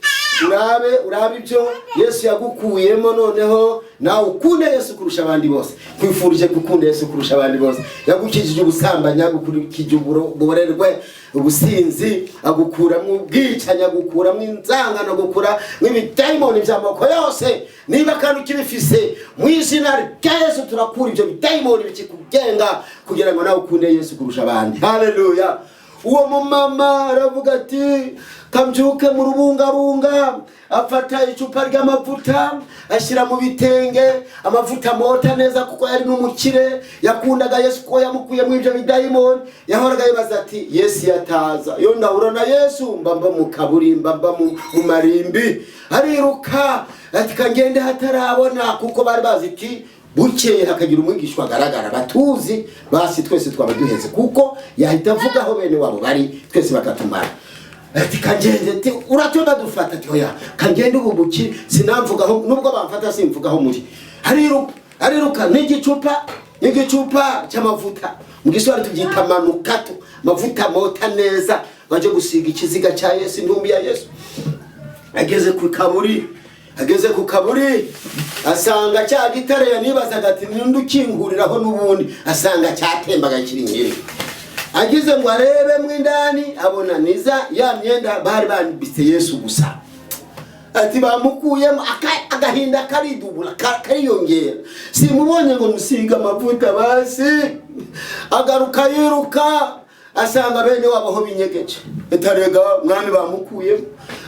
urabe ibyo Yesu yagukuyemo, noneho nawe ukunde Yesu kurusha abandi bose. Kwifurije gukunda Yesu kurusha abandi bose. Yagukijije ubusambanyi, yagukijije uburerwe, ubusinzi, agukura mu bwicanya, agukura mu inzangano, agukura mu bidayimoni by'amoko yose. Niba kandi ukibifise, mu izina rya Yesu turakura ibyo bidayimoni bikikugenga, kugira ngo nawe ukunde Yesu kurusha abandi. Haleluya. Uwo mumama aravuga ati kambyuke mu rubungabunga, afata icupa ry'amavuta ashyira mu bitenge, amavuta mota neza kuko yari n'umukire, yakundaga Yesu ko yamukuye mu ibyo bidayimoni. Yahoraga yibaza ati Yesu yataza, yo ndahura na Yesu mbamba mu kaburi, mbamba mu marimbi. Ariruka ati kangende hatarabona, kuko bari bazi iti bukeye hakagira umwigishwa agaragara batuzi, basi twese twaba duheze, kuko yahita avuga aho bene wabo bari twese bakatumara. Ati kangende, ati uratonda dufata, ati oya kangende ububuki sinamvugaho, nubwo bamfata simvugaho muri. Ariruka n'igicupa cy'amavuta, mu Giswahili tubyita manukato, mavuta mota neza, baje gusiga ikiziga cya Yesu, intumbi ya Yesu. Ageze ku kaburi asanga cya gitare yanibazaga ati nindukinguriraho n'ubundi, asanga cyatembaga kirinkiri. Agize ngo arebe mu indani, abona niza ya myenda bari bambitse Yesu gusa. Ati bamukuyemo, agahinda karidubura kariyongera. Simubonye ngo musiga amavuta basi. Agaruka yiruka, asanga bene wabo ho binyegeje. Etarega mwami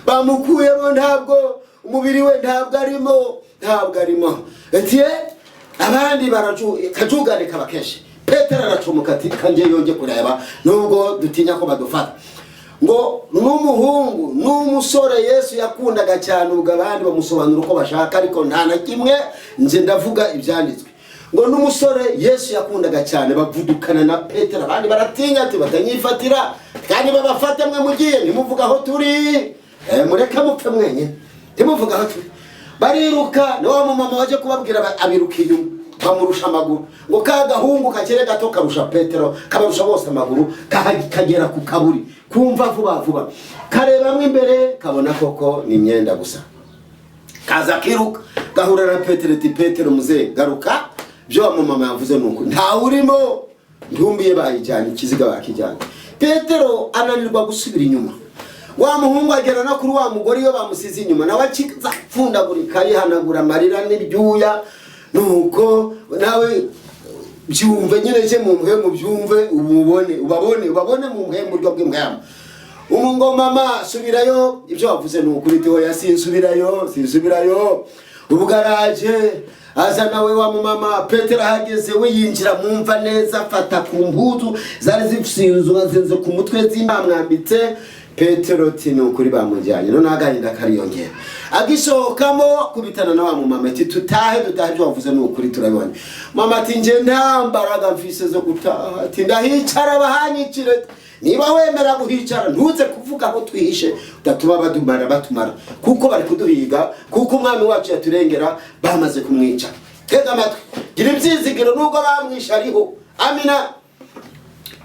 bamukuyemo ntabwo umubiri we ntabwo arimo. Ati abandi kajugarika bakeshe. Petero aracumuka ati kanje yonge kureba, nubwo dutinya ko badufata. Ngo n'umuhungu n'umusore Yesu yakundaga cyane, ubwo abandi bamusobanura uko bashaka, ariko nta na kimwe nje ndavuga ibyanditswe. Ngo n'umusore Yesu yakundaga cyane bavudukana na Petero, abandi baratinya ati batanyifatira, kandi babafate mwe mugiye nimuvuga aho turi, mureka mupfe mwenye nimuvuga aho turi. Bariruka, no wa mama waje kubabwira abiruka inyuma, bamurusha amaguru. Ngo kagahungu kakere gato karusha Petero, kabarusha bose amaguru, kagera ku kaburi, kumva vuba kareba imbere, kabona koko ni imyenda gusa. Kaza kiruka gahura na Petero, ati Petero muze garuka, byo wa mama yavuze nuko nta urimo, ntumbiye bayijyana ikiziga bakijyana. Petero ananirwa gusubira inyuma. Wa muhungu agera no kuri wa mugore yo bamusize inyuma, nawe akizapfundagurika yihanagura amarira n'ibyuya. Nuko nawe byumve nyine je mu muhemu, byumve ubabone mu muhemu ryo bw'imwama. Umungo mama subirayo, ibyo wavuze n'ukuri tiho yasinsubirayo. Ubugaraje aza nawe wa mama. Petero hageze we yinjira mumva neza, afata ku mpuzu zari zifusinzwe zenze ku mutwe z'imwambitse. Petero ati n'ukuri bamujyanye, none agahinda kariyongera. Agishokamo kubitana na wa mama ati tutahe ibyo wavuze n'ukuri turabibona. Mama ati nje ntambaraga mfise zo gutaha, ati ndahicara bahanyicire. Niba wemera guhicara ntuze kuvuga aho twihishe, udatuma batumara kuko bari kuduhiga, kuko umwami wacu yaturengera bamaze kumwica. Tega amatwi, gira ibyizigiro nubwo bamwisha ariho. Amina.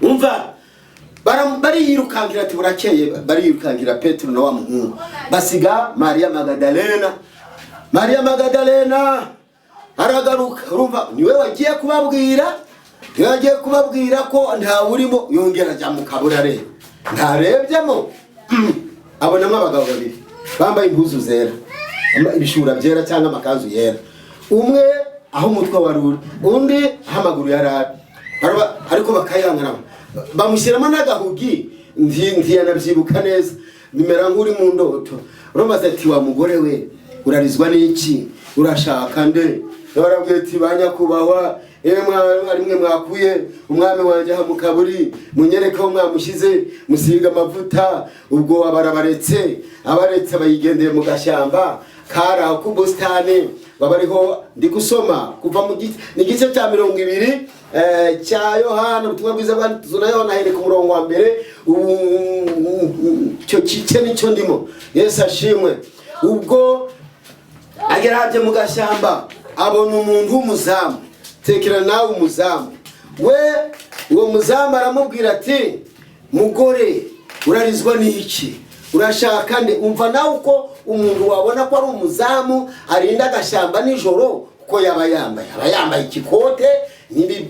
Umva bari yirukangira ati burakeye, bari yirukangira Petero na wa muhungu, basiga Maria Magdalena aragaruka. Urumva niwe wagiye kubabwira ko nta urimo, yongera ajya mu kaburare, ntarebyemo. Abonamo abagabo babiri bambaye impuzu zera, ibishura byera cyangwa amakanzu yera. Umwe aho umutwe waruri, undi amaguru yarari, ariko bakayangana, bamushyiramo n'agahugi. Ntiyanabyibuka neza, bimera nk'uri mu ndoto. Urumva ati wa mugore we urarizwa n'iki, urashaka nde? Barabwiye ati banyakubahwa, ari mwe mwakuye umwami wanjye aha mu kaburi, munyereke aho mwamushyize, musiga amavuta. Ubwo abaretse bayigendeye mu gashyamba kari aho ku busitani. Babariho ndi gusoma kuva mu gice cya 20 cya Yohana, ubutumwa bwiza bwanditswe na Yohana here ku murongo wa mbere. Cyo kice nicyo ndimo. Yesu ashimwe. Ubwo ageraje mu gashyamba abona umuntu w'umuzamu. Tekera nawe umuzamu we, uwo muzamu aramubwira ati mugore urarizwa n'iki, urashaka nde? Umva nawe uko umuntu wabona ko ari umuzamu arinda agashamba nijoro ko yaba yambaye ikikote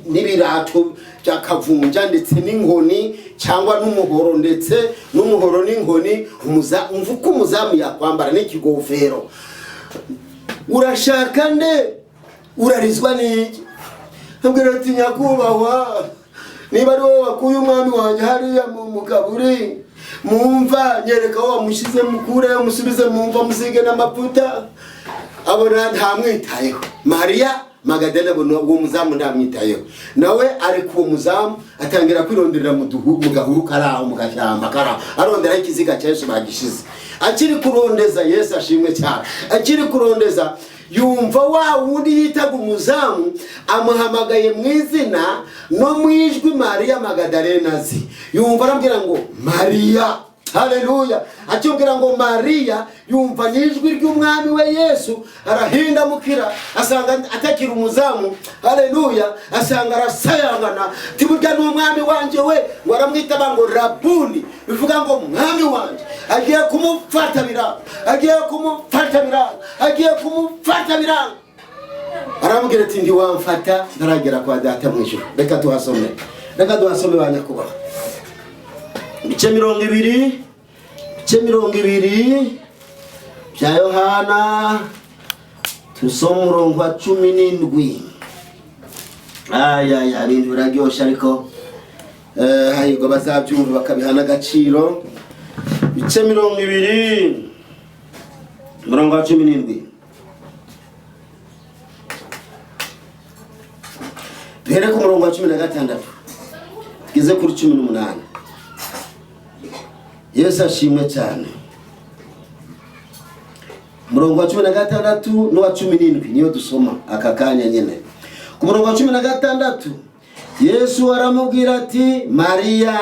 n'ibirato byakavunja ndetse n'inkoni cyangwa n'umuhoro ndetse n'umuhoro n'inkoni. Umva uko umuzamu yakwambara n'ikigofero. Urashaka nde? Urarizwa n'iki? Ambwira ati nyakubahwa, niba ari wowe wakuye umwami wanjye hariya mu kaburi, mumva nyereka aho wamushyize, mukureyo musubize mumva, musige n'amavuta. Abona ntamwitayeho. Mariya Magadalena uwo muzamu ntamwitayeho. Nawe ari ku muzamu atangira kwironderera mu gahuru karaho mu gashyamba karaho, arondera ikiziga cyinshi bagishize. Akiri kurondeza, Yesu ashimwe cyane, akiri kurondeza yumva wa wundi yitaga umuzamu amuhamagaye mu izina no mu ijwi Mariya Magadalena azi. Yumva arambwira ngo Mariya. Haleluya. Acyumvira ngo Mariya, yumva n'ijwi ry'umwami we Yesu, arahinda mukira, asanga atakira umuzamu. Haleluya. Asanga arasayangana, tiburya n'umwami wanje we, waramwita ngo Rabuni, bivuga ngo mwami wanje. Agiye kumufata biranga, aramubwira ati ndi wamfata ntaragera kwa data mu ijuru. Reka tuhasome banyakubaha. Ibice 200 bya Yohana, tusoma umurongo wa 17. Ibintu biraryoshe ariko hayigo bazabyumva bakabihana agaciro. Ibice 200 umurongo wa 17. Duhere ku murongo wa 16 tugeze kuri 18. Yesu ashimwe cyane. Murongo wa 16 n'uwa 17 niyo dusoma aka kanya nyene. Ku murongo wa 16 Yesu aramubwira ati Mariya.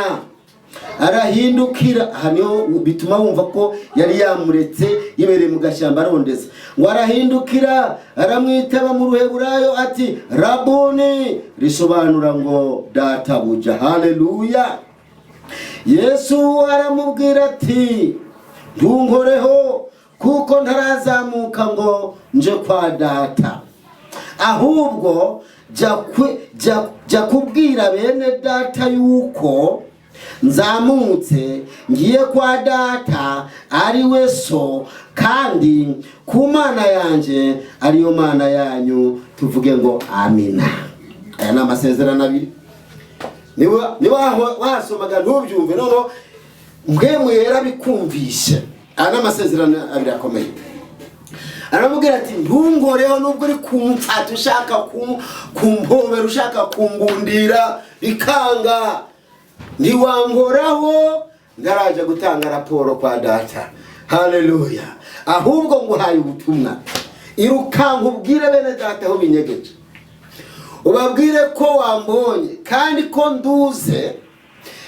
Arahindukira. Hano bituma wumva ko yari yamuretse yibereye mu gashyamba arondeza. Ngo arahindukira aramwitaba mu Ruheburayo ati Rabuni, risobanura ngo databuja. Haleluya. Yesu aramubwira ati ntunkoreho kuko ntarazamuka ngo nje kwa data, ahubwo jya kubwira bene data yuko nzamutse ngiye kwa data ari we so, kandi ku Mana yanjye ariyo Mana yanyu. Tuvuge ngo amina. Aya ni amasezerano abiri. Niba wasomaga ntubyumve, noneho mwe yera bikumvishe. Aya ni amasezerano abiri akomeye. Aramubwira ati ntungoreho nubwo uri kumfata, ushaka kumpobera, ushaka kungundira bikanga. Ntiwangoraho ngaraje gutanga raporo kwa data. Haleluya. Ahubwo nguhaye ubutumwa, irukanka ubwire bene data aho binyegeje, ubabwire ko wambonye kandi ko nduze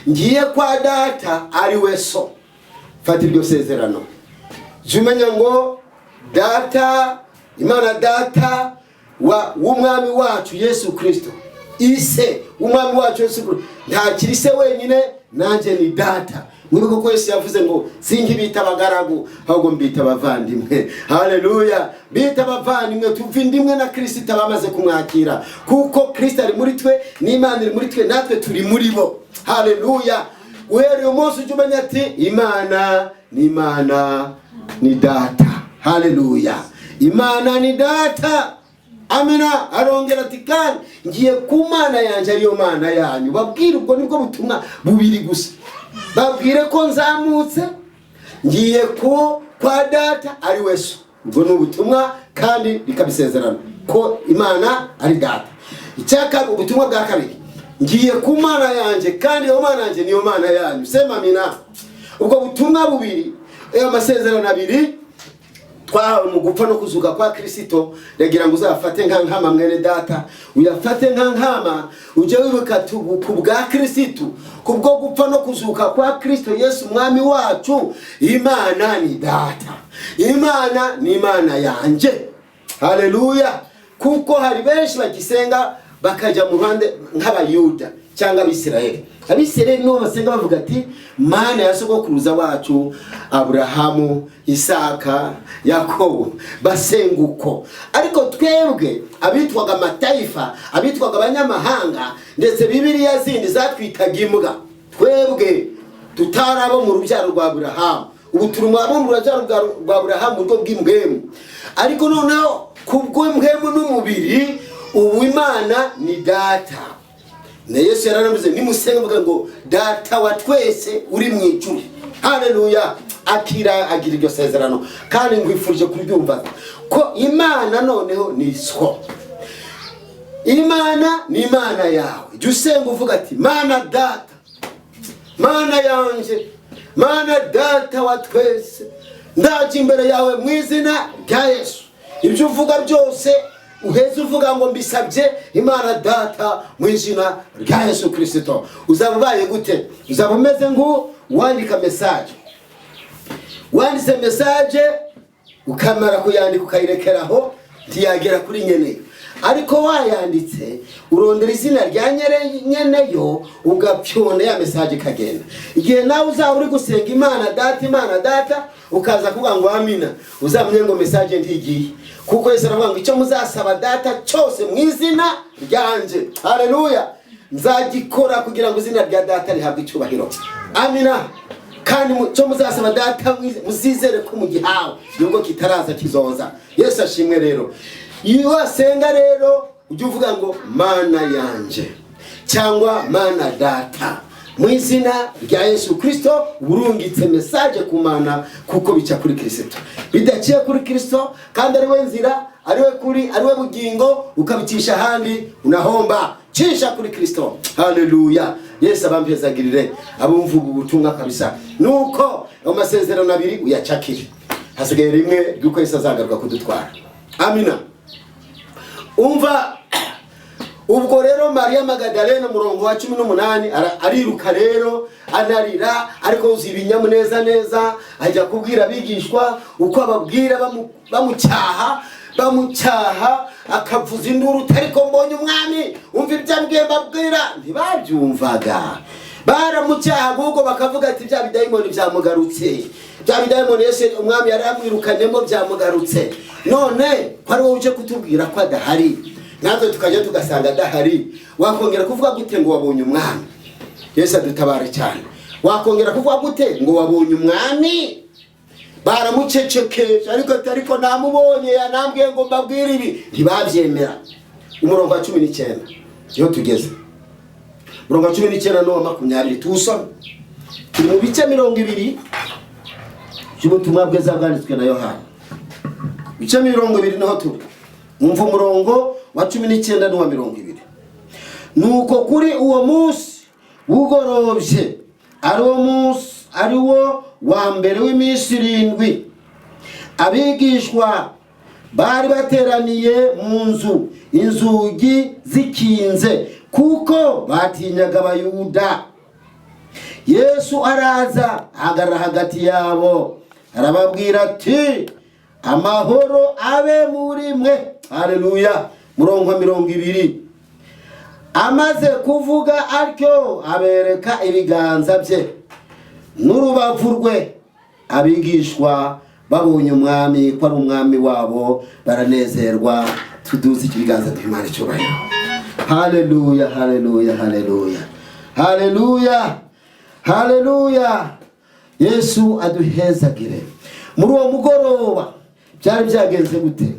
ngiye kwa data ari we so. Fata iryo sezerano. Jumenya ngo data, Imana data w'umwami wacu Yesu Kristo, ise umwami wacu Yesu Kristo, nta kirise wenyine, nanjye ni data. Mwibuke ko Yesu yavuze ngo sinkibita abagaragu ahubwo mbita abavandimwe. Haleluya. Bita abavandimwe, tuvindimwe na Kristo abamaze kumwakira, kuko Kristo ari muri twe n'Imana iri muri twe, natwe turi muri bo. Haleluya. Uhereye umunsi ujye umenya ati Imana ni data. Haleluya. Imana ni data. Amina. Arongera ati kandi ngiye ku Mana yanjye ariyo Mana yanyu. Babwire ubwo nibwo butumwa bubiri gusa. Babwire ko nzamutse ngiye kwa data ari we so. Ubwo ni ubutumwa kandi bikabisezerana ko Imana ari data. Icyaka ubutumwa bwa kabiri, ngiye ku Mana yanjye kandi iyo Mana yanjye niyo Mana yanyu. Sema amina. Ubwo butumwa bubiri, amasezerano abiri mu gupfa no kuzuka kwa Kristo, ndagira ngo uzafate nk'ankama mwene data, uyafate nk'ankama, uje wibuka ku bwa Kristo, kubwo gupfa no kuzuka kwa Kristo Yesu umwami wacu. Imana ni data, Imana ni Imana yanjye. Haleluya. Kuko hari benshi bagisenga bakajya mu ruhande nk'abayuda, cyangwa Abisirayeli. Abisirayeli nibo basenga bavuga ati Mana ya sogokuruza wacu Aburahamu, Isaka, Yakobo, basenga uko. Ariko twebwe abitwaga amataifa, abitwaga abanyamahanga, ndetse Bibiliya zindi zatwitaga imbwa, twebwe tutarabo mu rubyaro rwa Aburahamu, ubu turi mu rubyaro rwa Aburahamu rwo bw'imbwemu. Ariko noneho kubwo imbwemu n'umubiri, ubu Imana ni data. Na Yesu yaranavuze nimusenga muvuga ngo data wa twese uri mu ijuru. Haleluya. Agira iryo sezerano kandi ngwifurije kuryumva ko Imana noneho ni so. Imana ni Imana yawe. Jya usenga uvuga ati Mana data, Mana yanje, Mana data wa twese, ndaje imbere yawe mu izina rya Yesu. Ibyo uvuga byose uheze uvuga ngo mbisabye Imana data mu izina rya Yesu Kristo. Uzaba ubaye gute? Uzaba umeze ngo wandika message. Wanditse message ukamara kuyandika ukayirekeraho ntiyagera kuri nyeneyo. Ariko wayanditse urondera izina rya nyeneyo ugapyona ya message kagenda. Igihe nawe uzaba uri gusenga Imana data ukaza kuvuga ngo amina, uzamenye ngo message ntigiye. Kuko Yesu aravuga ngo icyo muzasaba data cyose mu izina ryanje, haleluya, nzagikora kugira ngo izina rya data rihabwe icyubahiro. Amina. Kandi cyo muzasaba data muzizere ko mugihawe nubwo kitaraza kizoza. Yesu ashimwe rero. Iyo wasenga rero ujye uvuga ngo Mana yanje cyangwa Mana data mu izina rya Yesu Kristo, urungitse message ku Mana kuko bica kuri Kristo. Bidaciye kuri Kristo kandi ari we nzira, ari we kuri, ari we bugingo, ukabicisha handi unahomba. Cisha kuri Kristo. Haleluya. Yesu abampezagirire abumva ubu butumwa kabisa. Nuko amasezerano abiri uyacakire. Hasigaye rimwe ryuko Yesu azagaruka kudutwara. Amina. Umva ubwo rero Maria Magdalena murongo wa 18 ariruka rero anarira, ariko uzibinyamuneza neza ajya kubwira abigishwa uko ababwira bamucyaha akavuza induru, ariko mbonye umwami, umva ibyambwiye babwira. Ntibabyumvaga, baramucyaha ahubwo bakavuga ati bya bidayimoni byamugarutse, bya bidayimoni Yesu umwami yari amwirukanemo byamugarutse. None ko ari wowe uje kutubwira ko adahari, natwe tukajya tugasanga adahari, wakongera kuvuga gute ngo wabonye umwami? Yesu adutabare cyane. Wakongera kuvuga gute ngo wabonye umwami? Baramucecekeje, ariko namubonye, yanambwiye ngo mbabwire ibi. Ntibabyemera. Umurongo wa 19 niho tugeze. Umurongo wa 19 no 20 tuwusome. Turi mu bice 200 by'ubutumwa bwiza bwanditswe na Yohana. Bice 200 niho turi. Umva umurongo wa 19 no 20. Nuko kuri uwo munsi wugorobye, ari wo wa mbere w'iminsi 7, abigishwa bari bateraniye mu nzu, inzugi zikinze kuko batinyaga Abayuda. Yesu araza ahagarara hagati yabo, arababwira ati amahoro abe muri mwe. Haleluya. Murongo 20. Amaze kuvuga atyo abereka ibiganza bye n'urubavu rwe. Abigishwa babonye umwami ko ari umwami wabo baranezerwa. Tuduze ibiganza by'Imana cyubahiro. Haleluya, haleluya, haleluya, haleluya, haleluya. Yesu aduhezagire. Muri uwo mugoroba byari byagenze gute?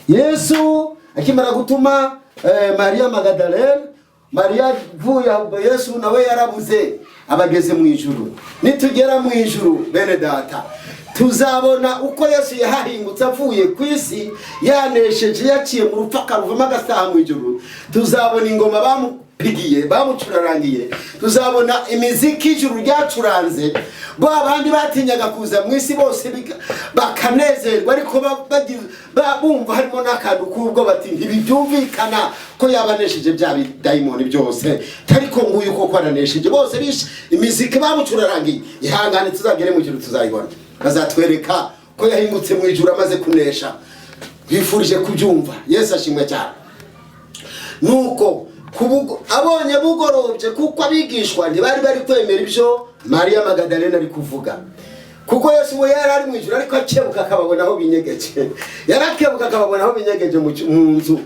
Yesu akimara gutuma Maria Magdalena, Maria vuya Yesu nawe yarabuze abageze mu ijuru. Nitugera mu ijuru bene data, tuzabona uko Yesu yahahingutse avuye ku isi, yanesheje yaciye mu rupfaka ruvamo agasaha mu ijuru. Tuzabona ingoma bamupigiye, bamucurarangiye. Tuzabona imiziki ijuru ryacuranze. Bo abandi batinyaga kuza mu isi bose bakanezerwa, ariko bumva harimo n'akantu kubwo bati ntibibyumvikana ko yabanesheje bya bidayimoni byose. Ariko nguyu koko aranesheje, bose bishe imiziki bamucurarangiye. Ihangane tuzagere mu ijuru tuzayibona, bazatwereka ko yahingutse mu ijuru amaze kunesha. Bifurije kubyumva. Yesu ashimwe cyane. Nuko abonye bugorobye kuko abigishwa ntibari bari kwemera ibyo Mariya Magadalena ari kuvuga, kuko Yesu we yari ari mu ijuru ariko akebuka akababona aho binyegeje, yarakebuka akababona aho binyegeje mu nzu,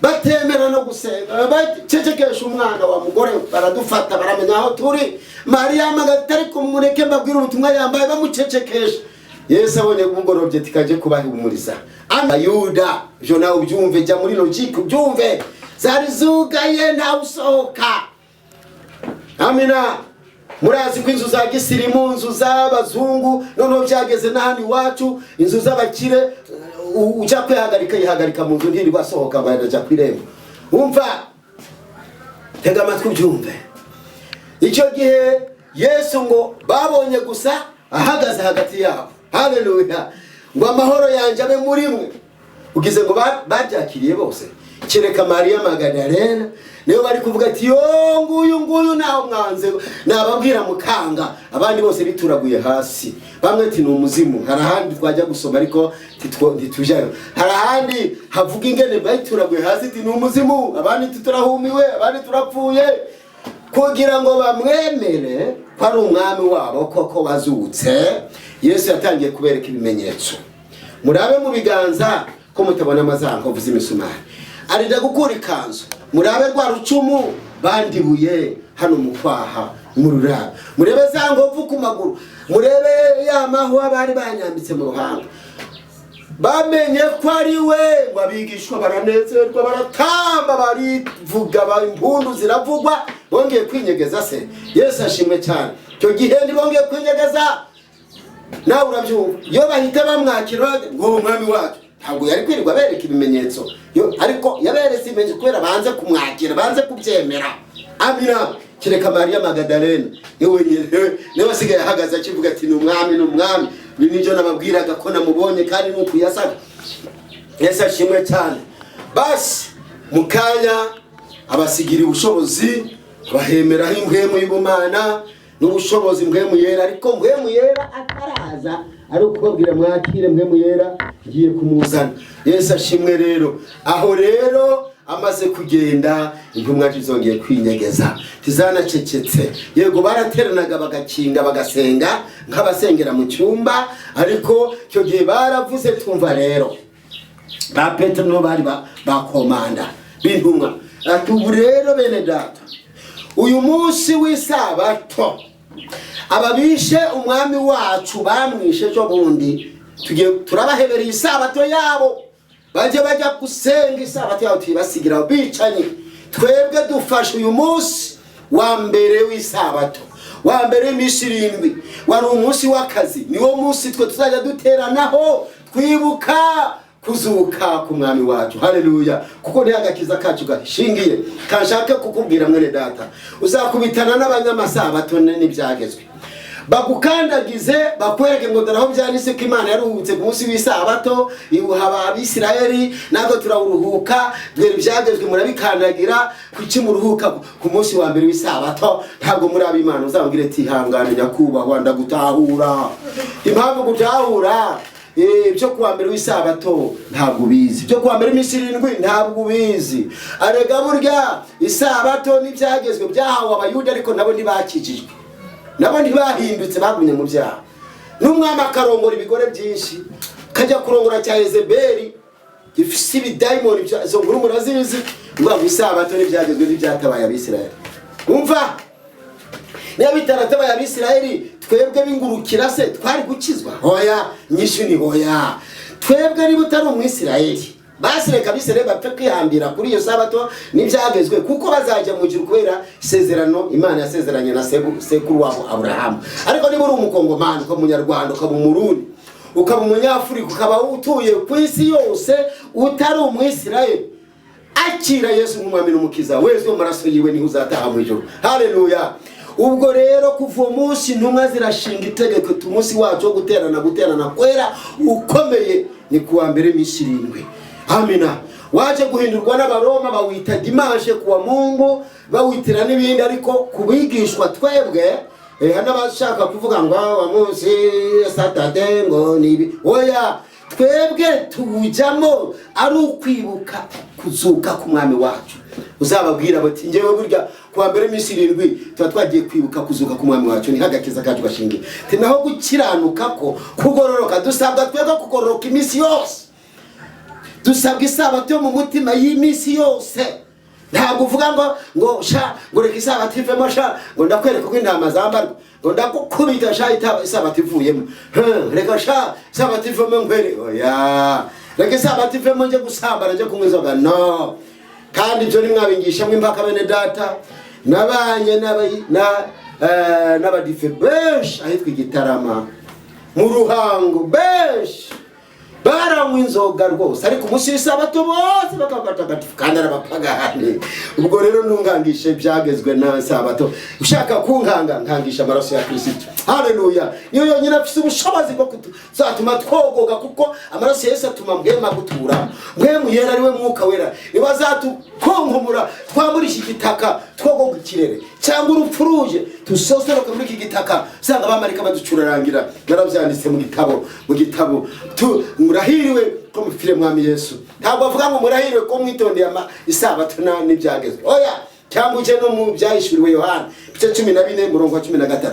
batemera no gusenga, bacecekesha umwana wa mugore, baradufata baramenya aho turi. Mariya Magadalena ariko mureke mbabwira ubutumwa yambaye bamucecekesha. Yesu abonye bugorobye tikaje kubahumuriza Abayuda, jo nawe ubyumve, jya muri logique ubyumve, zari zugaye nta usohoka. Amina. Murazi ko inzu za gisirimu, inzu z'abazungu noneho byageze n'ahandi iwacu, inzu z'abakire ujya kwihagarika yihagarika mu nzu ntiri basohoka bajya kwirembo. Umva, tega amatwi ubyumve. Icyo gihe Yesu ngo babonye gusa ahagaze hagati yabo. Haleluya. Ngo amahoro yanjye abe muri mwe. Ugize ngo babyakiriye bose, kereka Mariya Magadalena niyo bari kuvuga ati yo nguyu naho mwanze nababwira mukanga, abandi bose bituraguye hasi. Bamwe ati n'umuzimu, harahandi twajya gusoma ariko ntitujayo, harahandi havuga ingene bayituraguye hasi ati n'umuzimu, abandi tuturahumiwe, abandi turapfuye, kugira ngo bamwemere ko ari umwami wabo koko wazutse. Yesu yatangiye kubereka ibimenyetso. Murabe mu biganza ko mutabona amazango vuza imisumari, arida gukura ikanzu, murabe rwa rucumu bandibuye hano mu kwaha mu ruraba, murebe za ngovu ku maguru, murebe ya mahwa bari banyambitse mu ruhanga. Bamenye ko ari we, babigishwa baranezerwa, baratamba, barivuga, impundu ziravugwa, bongeye kwinyegeza se. Yesu ashimwe cyane. Cyo gihe ntibongeye kwinyegeza, nawe urabyumva. Yo bahita bamwakira ngo umwami wacu, ntabwo yari kwirirwa bereka ibimenyetso, ariko yaberetse ibimenyetso kubera banze kumwakira, banze kubyemera. Amina. Kereka Mariya Magadalena niwe wasigaye ahagaze akivuga ati n'umwami n'umwami. Nibyo nababwiraga ko namubonye kandi nuko yasaga. Yesu ashimwe cyane. Basi mukanya abasigira ubushobozi, bahemeraho impwemu y'ubumana n'ubushobozi mpwemu yera, ariko mpwemu yera ataraza ari ukubabwira mwakire mpwemu yera ngiye kumuzana. Yesu ashimwe rero. Aho rero amaze kugenda, intumwa zongeye kwinyegeza, tizanacecetse. Yego barateranaga bagakinga bagasenga nk'abasengera mu cyumba, ariko cyo gihe baravuze twumva rero. Ba Petero no bari bakomanda b'intumwa ati ubu rero bene data, uyu munsi w'isabato ababishe umwami wacu bamwishe cyo bundi, tugiye turabahebereye isabato yabo, bajye bajya gusenga isabato yabo tibasigira bicanyi. Twebwe dufashe uyu munsi wa mbere w'isabato, wa mbere w'iminsi 7, wari umunsi w'akazi, niwo munsi twe tuzajya duteranaho twibuka kuzuka ku mwami wacu. Haleluya. Kuko ni agakiza kacu gashingiye. Kanshaka kukubwira mwene data, uzakubitana n'abanyamasabato n'ibyagezwe, bagukandagize bakwereke ngo daraho byanditse ko Imana yaruhutse ku munsi w'isabato, ibuha Abisirayeli ntabwo turawuruhuka, dore ibyagezwe murabikandagira, kuki muruhuka ku munsi wa mbere w'isabato? Ntabwo muri ab'Imana. Uzambwire ati hangane nyakubahwa ndagutahura. Impamvu gutahura ibyo kuwa mbere w'isabato ntabwo ubizi, ibyo kuwa mbere iminsi 7 ntabwo ubizi. Arega burya isabato n'ibyagezwe byahawe Abayuda, ariko nabo ntibakijijwe, nabo ntibahindutse, bagumye mu byaha. N'umwami akarongora ibigore byinshi, kajya kurongora cya Yezebeli gifite ibidayimoni, zo nkuru murazizi, ngo isabato n'ibyagezwe n'ibyatabaye Abisirayeli. Umva, niba bitaratabaye Abisirayeli, twebwe bingurukira se twari gukizwa? Hoya, nyishu ni hoya. Twebwe niba utari umwisirayeli, basi reka Abisirayeli bapfe kwihambira kuri iyo sabato n'ibyagezwe, kuko bazajya mu ijuru kubera isezerano Imana yasezeranye na sekuru wabo Aburahamu. Ariko niba uri umukongomani, ukaba umunyarwanda, ukaba umurundi, ukaba umunyafurika, ukaba utuye ku isi yose utari umwisirayeli, akira Yesu nk'umwami n'umukiza, wese mu maraso yiwe niho uzataha mu ijuru. Haleluya. Ubwo rero kuva umunsi intumwa zirashinga itegeko, umunsi wacu wo guterana kwera ukomeye ni kuwa mbere iminsi 7. Amina. Waje guhindurwa n'Abaroma bawita dimanche kuwa Mungu, bawitira n'ibindi, ariko kubigishwa twebwe hano bashaka kuvuga ngo wa munsi Saturday ngo nibi. Oya, twebwe tujamo ari ukwibuka kuzuka ku mwami wacu. uzababwira bati ngewe burya kuwa mbere iminsi 7 tuba twagiye kwibuka kuzuka ku mwami wacu, ni hagakiza kacu gashingiye. Naho gukiranuka ko kugororoka, dusabwa twebwe kugororoka iminsi yose, dusabwa isabato mu mutima y'iminsi yose. Ntabwo uvuga ngo sha ngo reka isabato ivemo, sha ngo ndakwereka ko intama zambarwa, ngo ndakukubita sha isabato ivuyemo, reka sha isabato ivemo ngwere, oya reka isabato ivemo nje gusambara nje kunywa inzoga, no. Kandi ibyo nimwabingisha impaka bene data nabanye n'abadife benshi ahitwa Igitarama mu Ruhango, benshi baranywa inzoga rwose, ariko umunsi w'isabato bose bakabatagatifu kandi arabapagani. Ubwo rero ntungangishe byagezwe na sabato, ushaka kunkanga nkangisha amaraso ya Kristo. Haleluya! Niyo yonyine afite ubushobozi bwo kutuma twogoga, kuko amaraso Yesu atuma mwema gutura, mwemu yera ariwe mwuka wera, niba zatukonkomura twamuri iki gitaka twogoga ikirere cyangwa urupfuruje tusosoroka muri iki gitaka, usanga abamarika baducurarangira. Narabyanditse mu gitabo murahiriwe ko mufire mwami Yesu. Ntabwo avuga ngo murahiriwe ko mwitondeye isabato n'ibyagezwe, oya. Cyangwa uje no mu byahishuriwe Yohana 14:13.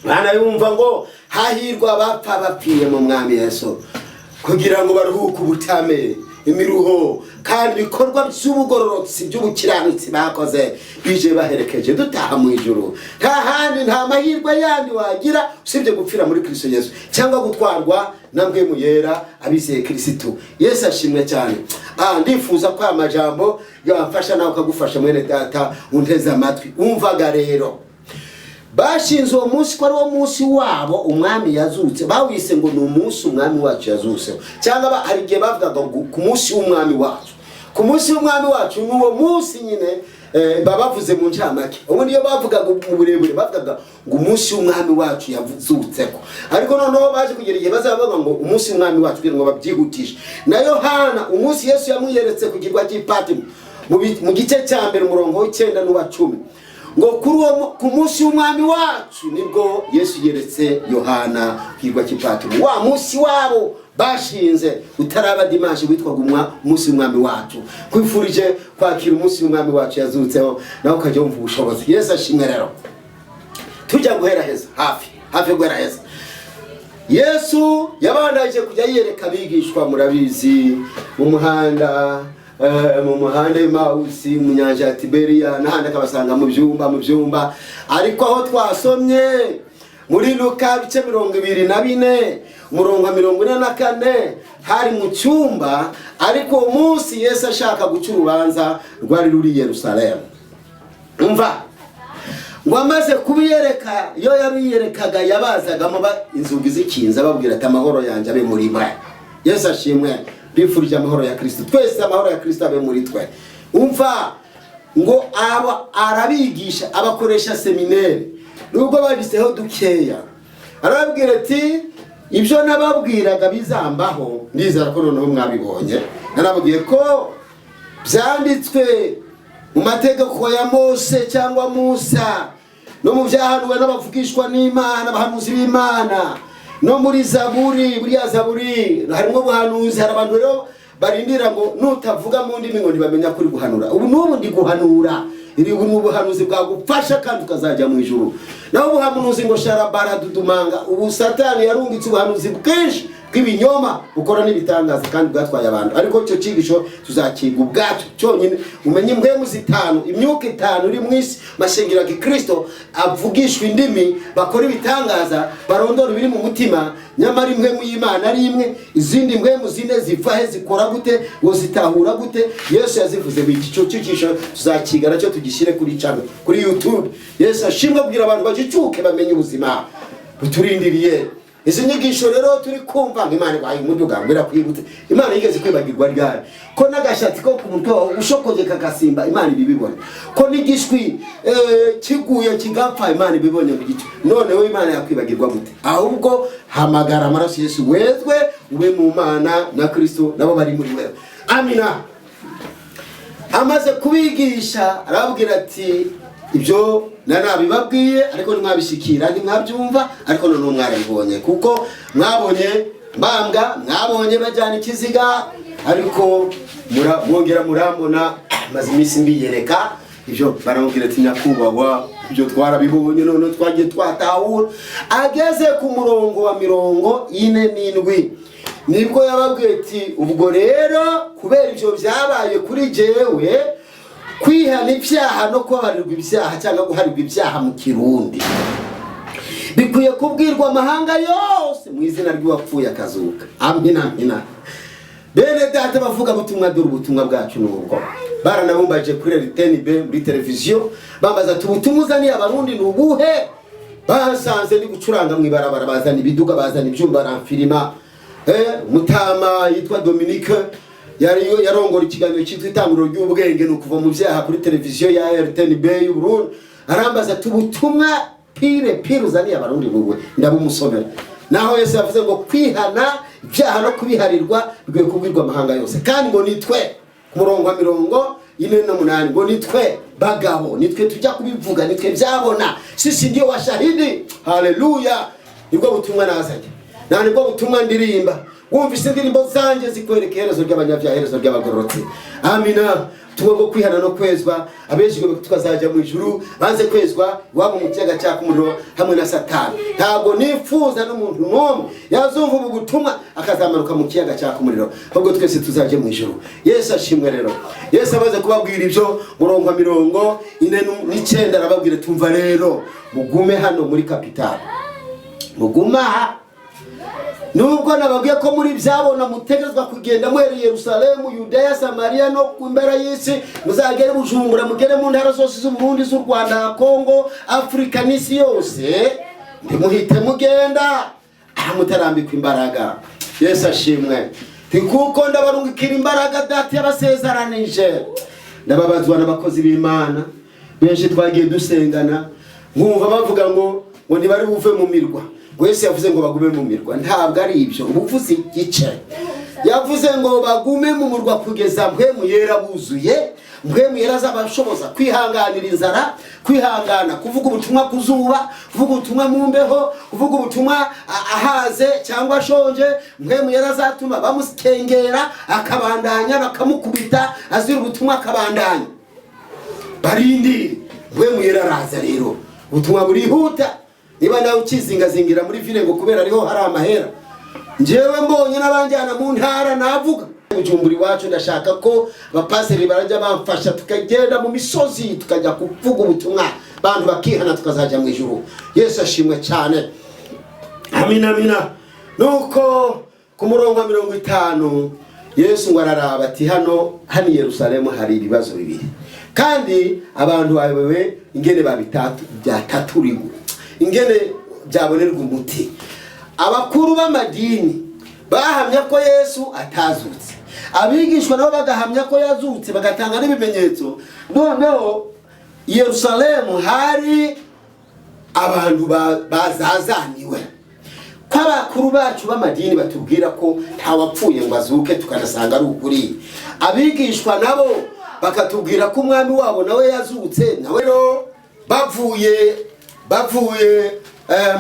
Bana yumva ngo hahirwa abapfa bapfiye mu mwami Yesu kugira ngo baruhuke ubutame imiruho, kandi ibikorwa by'ubugororotsi by'ubukiranutsi bakoze bije baherekeje dutaha mu ijuru. Nta handi, nta mahirwe yandi wagira usibye gupfira muri Kristo Yesu, cyangwa gutwarwa na Mpwemu Yera abizeye Kristo. Yesu ashimwe cyane. Ndifuza ko amajambo yamfasha nawe ukagufasha mwene data unteze amatwi. Umvaga rero bashinze uwo munsi ko ari wo munsi wabo umwami yazutse, bawise ngo ni umunsi umwami wacu yazutse, cyangwa hari igihe bavugaga ku munsi w'umwami wacu. Ku munsi w'umwami wacu ni uwo munsi nyine babavuze mu ncamake. Ubundi iyo bavugaga mu burebure bavugaga ngo umunsi w'umwami wacu yazutseko, ariko noneho baje kugera igihe bazavuga ngo umunsi w'umwami wacu kugira ngo babyihutishe. Na Yohana umunsi Yesu yamwiyeretse ku kirwa cy'Ipatimo mu gice cya mbere umurongo w'9 n'uwa10, ngo ku munsi w'umwami wacu nibwo Yesu yeretse Yohana kirwa cy'Ipatimo. Wa munsi wabo bashinze utaraba dimanche witwaga umunsi w'umwami wacu. Kwifurije kwakira umunsi w'umwami wacu yazutseho, nawe ukajya wumva ubushobozi. Yesu ashimwe rero. Tujya guhera heza, hafi guhera heza. Yesu yabandaje kujya yereka abigishwa, murabizi, mu muhanda y'Emawusi, mu nyanja ya Tiberiya, n'ahandi akabasanga mu byumba. Ariko aho twasomye muri Luka 24 umurongo 44 hari mu cyumba, ariko umunsi Yesu ashaka guca urubanza rwari ruri Yerusalemu. Umva ngo amaze kubiyereka, iyo yabiyerekaga yabazagamo inzugi zikinze ababwira ati amahoro yanjye abe muri mwe. Yesu ashimwe. Bifurije amahoro ya Kristo, twese amahoro ya Kristo abe muri twe. Umva ngo arabigisha, abakoresha seminari, nubwo babiseho dukeya, arababwira ati ibyo nababwiraga bizambaho, ndizera ko noneho mwabibonye. Narababwiye ko byanditswe mu mategeko ya Mose cyangwa Musa, no mu byahanuwe n'abavugishwa n'Imana, abahanuzi b'Imana, no muri Zaburi. Buriya Zaburi harimo ubuhanuzi. Hari abantu rero barindira ngo nutavuga mu ndimi ngo ntibamenya kuri guhanura. Ubu ndi guhanura, iri ubuhanuzi bwagufasha kandi ukazajya mu ijuru. Naho ubuhanuzi ngo sharabara dudumanga, ubu Satani yarungitse ubuhanuzi bwinshi bw'ibinyoma bukora n'ibitangaza kandi bwatwaye abantu. Ariko cyo cyigisho tuzakiga ubwacu cyonyine. Umenye impwemu 5, imyuka 5 iri mu isi, mashengira ya Kristo avugishwa indimi, bakora ibitangaza, barondora ibiri mu mutima. Nyamara impwemu y'Imana ari imwe, izindi mpwemu zine ziva he, zikora gute, ngo zitahura gute? Yesu yazivuze biki. Cyo cyigisho tuzakiga nacyo tugishyire kuri channel, kuri YouTube. Yesu ashimwe kugira abantu bagicuke bamenye ubuzima buturindiriye. Izi nyigisho rero turi kumva Imana ibaye umuduga ngwira kwibutse. Imana yigeze kwibagirwa ryari ko n'agashati ko ku mutwe ushokoje kagasimba, Imana ibibibona. Ko n'igishwi kiguye kigapfa, Imana ibibonye mu gice. None we Imana yakwibagirwa gute? Ahubwo hamagara amaraso Yesu wezwe ube mu Mana na Kristo nabo bari muri wewe. Amina. Amaze kubigisha arabwira ati ibyo nabibabwiye, ariko ntimwabishikira, ntimwabyumva, ariko none mwarabibonye, kuko mwabonye mbambwa, mwabonye bajyana ikiziga, ariko mwongera murambona maze iminsi mbiyereka ibyo baramubwira ati nyakubahwa ibyo twarabibonye none twagiye twatahura. Ageze ku murongo wa 47 nibwo yababwiye ati ubwo rero kubera ibyo byabaye kuri jewe kwihana ibyaha no kubabarirwa ibyaha cyangwa guharirwa ibyaha mu Kirundi bikwiye kubwirwa amahanga yose mu izina ry'uwapfuye akazuka. Amina amina. Bene data bavuga butumwa dore ubutumwa bwacu n'ubwo baranabumbaje kuri RTNB muri televiziyo bambaza tubutumwa uzaniye abarundi n'ubuhe. Basanze ni gucuranga mu ibarabara, bazana ibiduga, bazana ibyumba ramfirima. Mutama yitwa Dominique yarongora ikiganiro cyitwa itanguriro ry'ubwenge no kuva mu byaha kuri televiziyo ya RTNB y'u Burundi. Arambaza tubutumwa pire uzaniye abarundi n'ubuhe. Ndabumusomera. Naho Yesu yavuze ngo kwihana ibyaha no kubiharirwa bigiye kubwirwa amahanga yose. Kandi ngo nitwe ku murongo wa 48 ngo nitwe bagabo, nitwe tujya kubivuga, nitwe byabona, sisi ndio washahidi. Haleluya. Nibwo butumwa nazanye, nibwo butumwa ndirimba. Wumvise indirimbo zanje zikwereka iherezo ry'abanyabyaha, iherezo ry'abagororotsi. Amina. Tugomba kwihana no kwezwa, abejejwe tukazajya mu ijuru, banze kwezwa wabo mu kiyaga cya kumuriro hamwe na Satani. Ntabwo nifuza n'umuntu n'umwe yazumva ubu butumwa akazamanuka mu kiyaga cya kumuriro, ahubwo twese tuzaje mu ijuru. Yesu ashimwe rero. Yesu amaze kubabwira ibyo murongo 49 arababwira tumva rero mugume hano muri kapitali, muguma nubwo nababwiye ko muri byabona mutegezwa kugenda mwere Yerusalemu, Yudaya, Samaria no kumbera y'isi, muzagere Bujumbura, mugere mu ntara zose z'u Burundi, z'u Rwanda, Kongo, Afrika n'isi yose. Ndimuhite mugenda mutarambikwa imbaraga. Yesu ashimwe. Kuko ndabarungikira imbaraga data yabasezeranije. Ndababazwa n'abakozi b'Imana benshi twagiye dusengana nkumva bavuga ngo ntibari buve mu mirwa. Yesu yavuze ngo bagume mu mirwa, ntabwo ari ibyo. Ubuvuzi igice yavuze ngo bagume mu murwa kugeza mpwemu yera buzuye, mpwemu yera zabashoboza kwihanganira inzara, kwihangana kuvuga ubutumwa kuzuba, kuvuga ubutumwa mu mbeho, kuvuga ubutumwa ahaze cyangwa shonje. Mpwemu yera zatuma bamusikengera akabandanya, bakamukubita azira ubutumwa akabandanya. Barindi mpwemu yera araza rero, ubutumwa burihuta. Niba nawe ukizingazingira muri vile ngo kubera ariho hari amahera, njyewe mbonye n'abanjyana mu ntara navuga Bujumbura iwacu. Ndashaka ko abapaseri barajya bamfasha tukagenda mu misozi tukajya kuvuga ubutumwa, bantu bakihana tukazajya mu ijuru. Yesu ashimwe cyane. Amina amina. Nuko ku murongo wa 50 Yesu ngo araraba ati hano Yerusalemu hari ibibazo bibiri, kandi abantu bawewe ingene byataturiwe, ingene byabonerwa umuti. Abakuru b'amadini bahamya ko Yesu atazutse, abigishwa nabo bagahamya ko yazutse, bagatanga n'ibimenyetso. Noneho Yerusalemu hari abantu bazazaniwe. Abakuru bacu b'amadini batubwira ko ntawapfuye ngo azuke, tukanasanga ari ukuri. Abigishwa nabo bakatubwira ko umwami wabo nawe yazutse. Nawe rero bavuye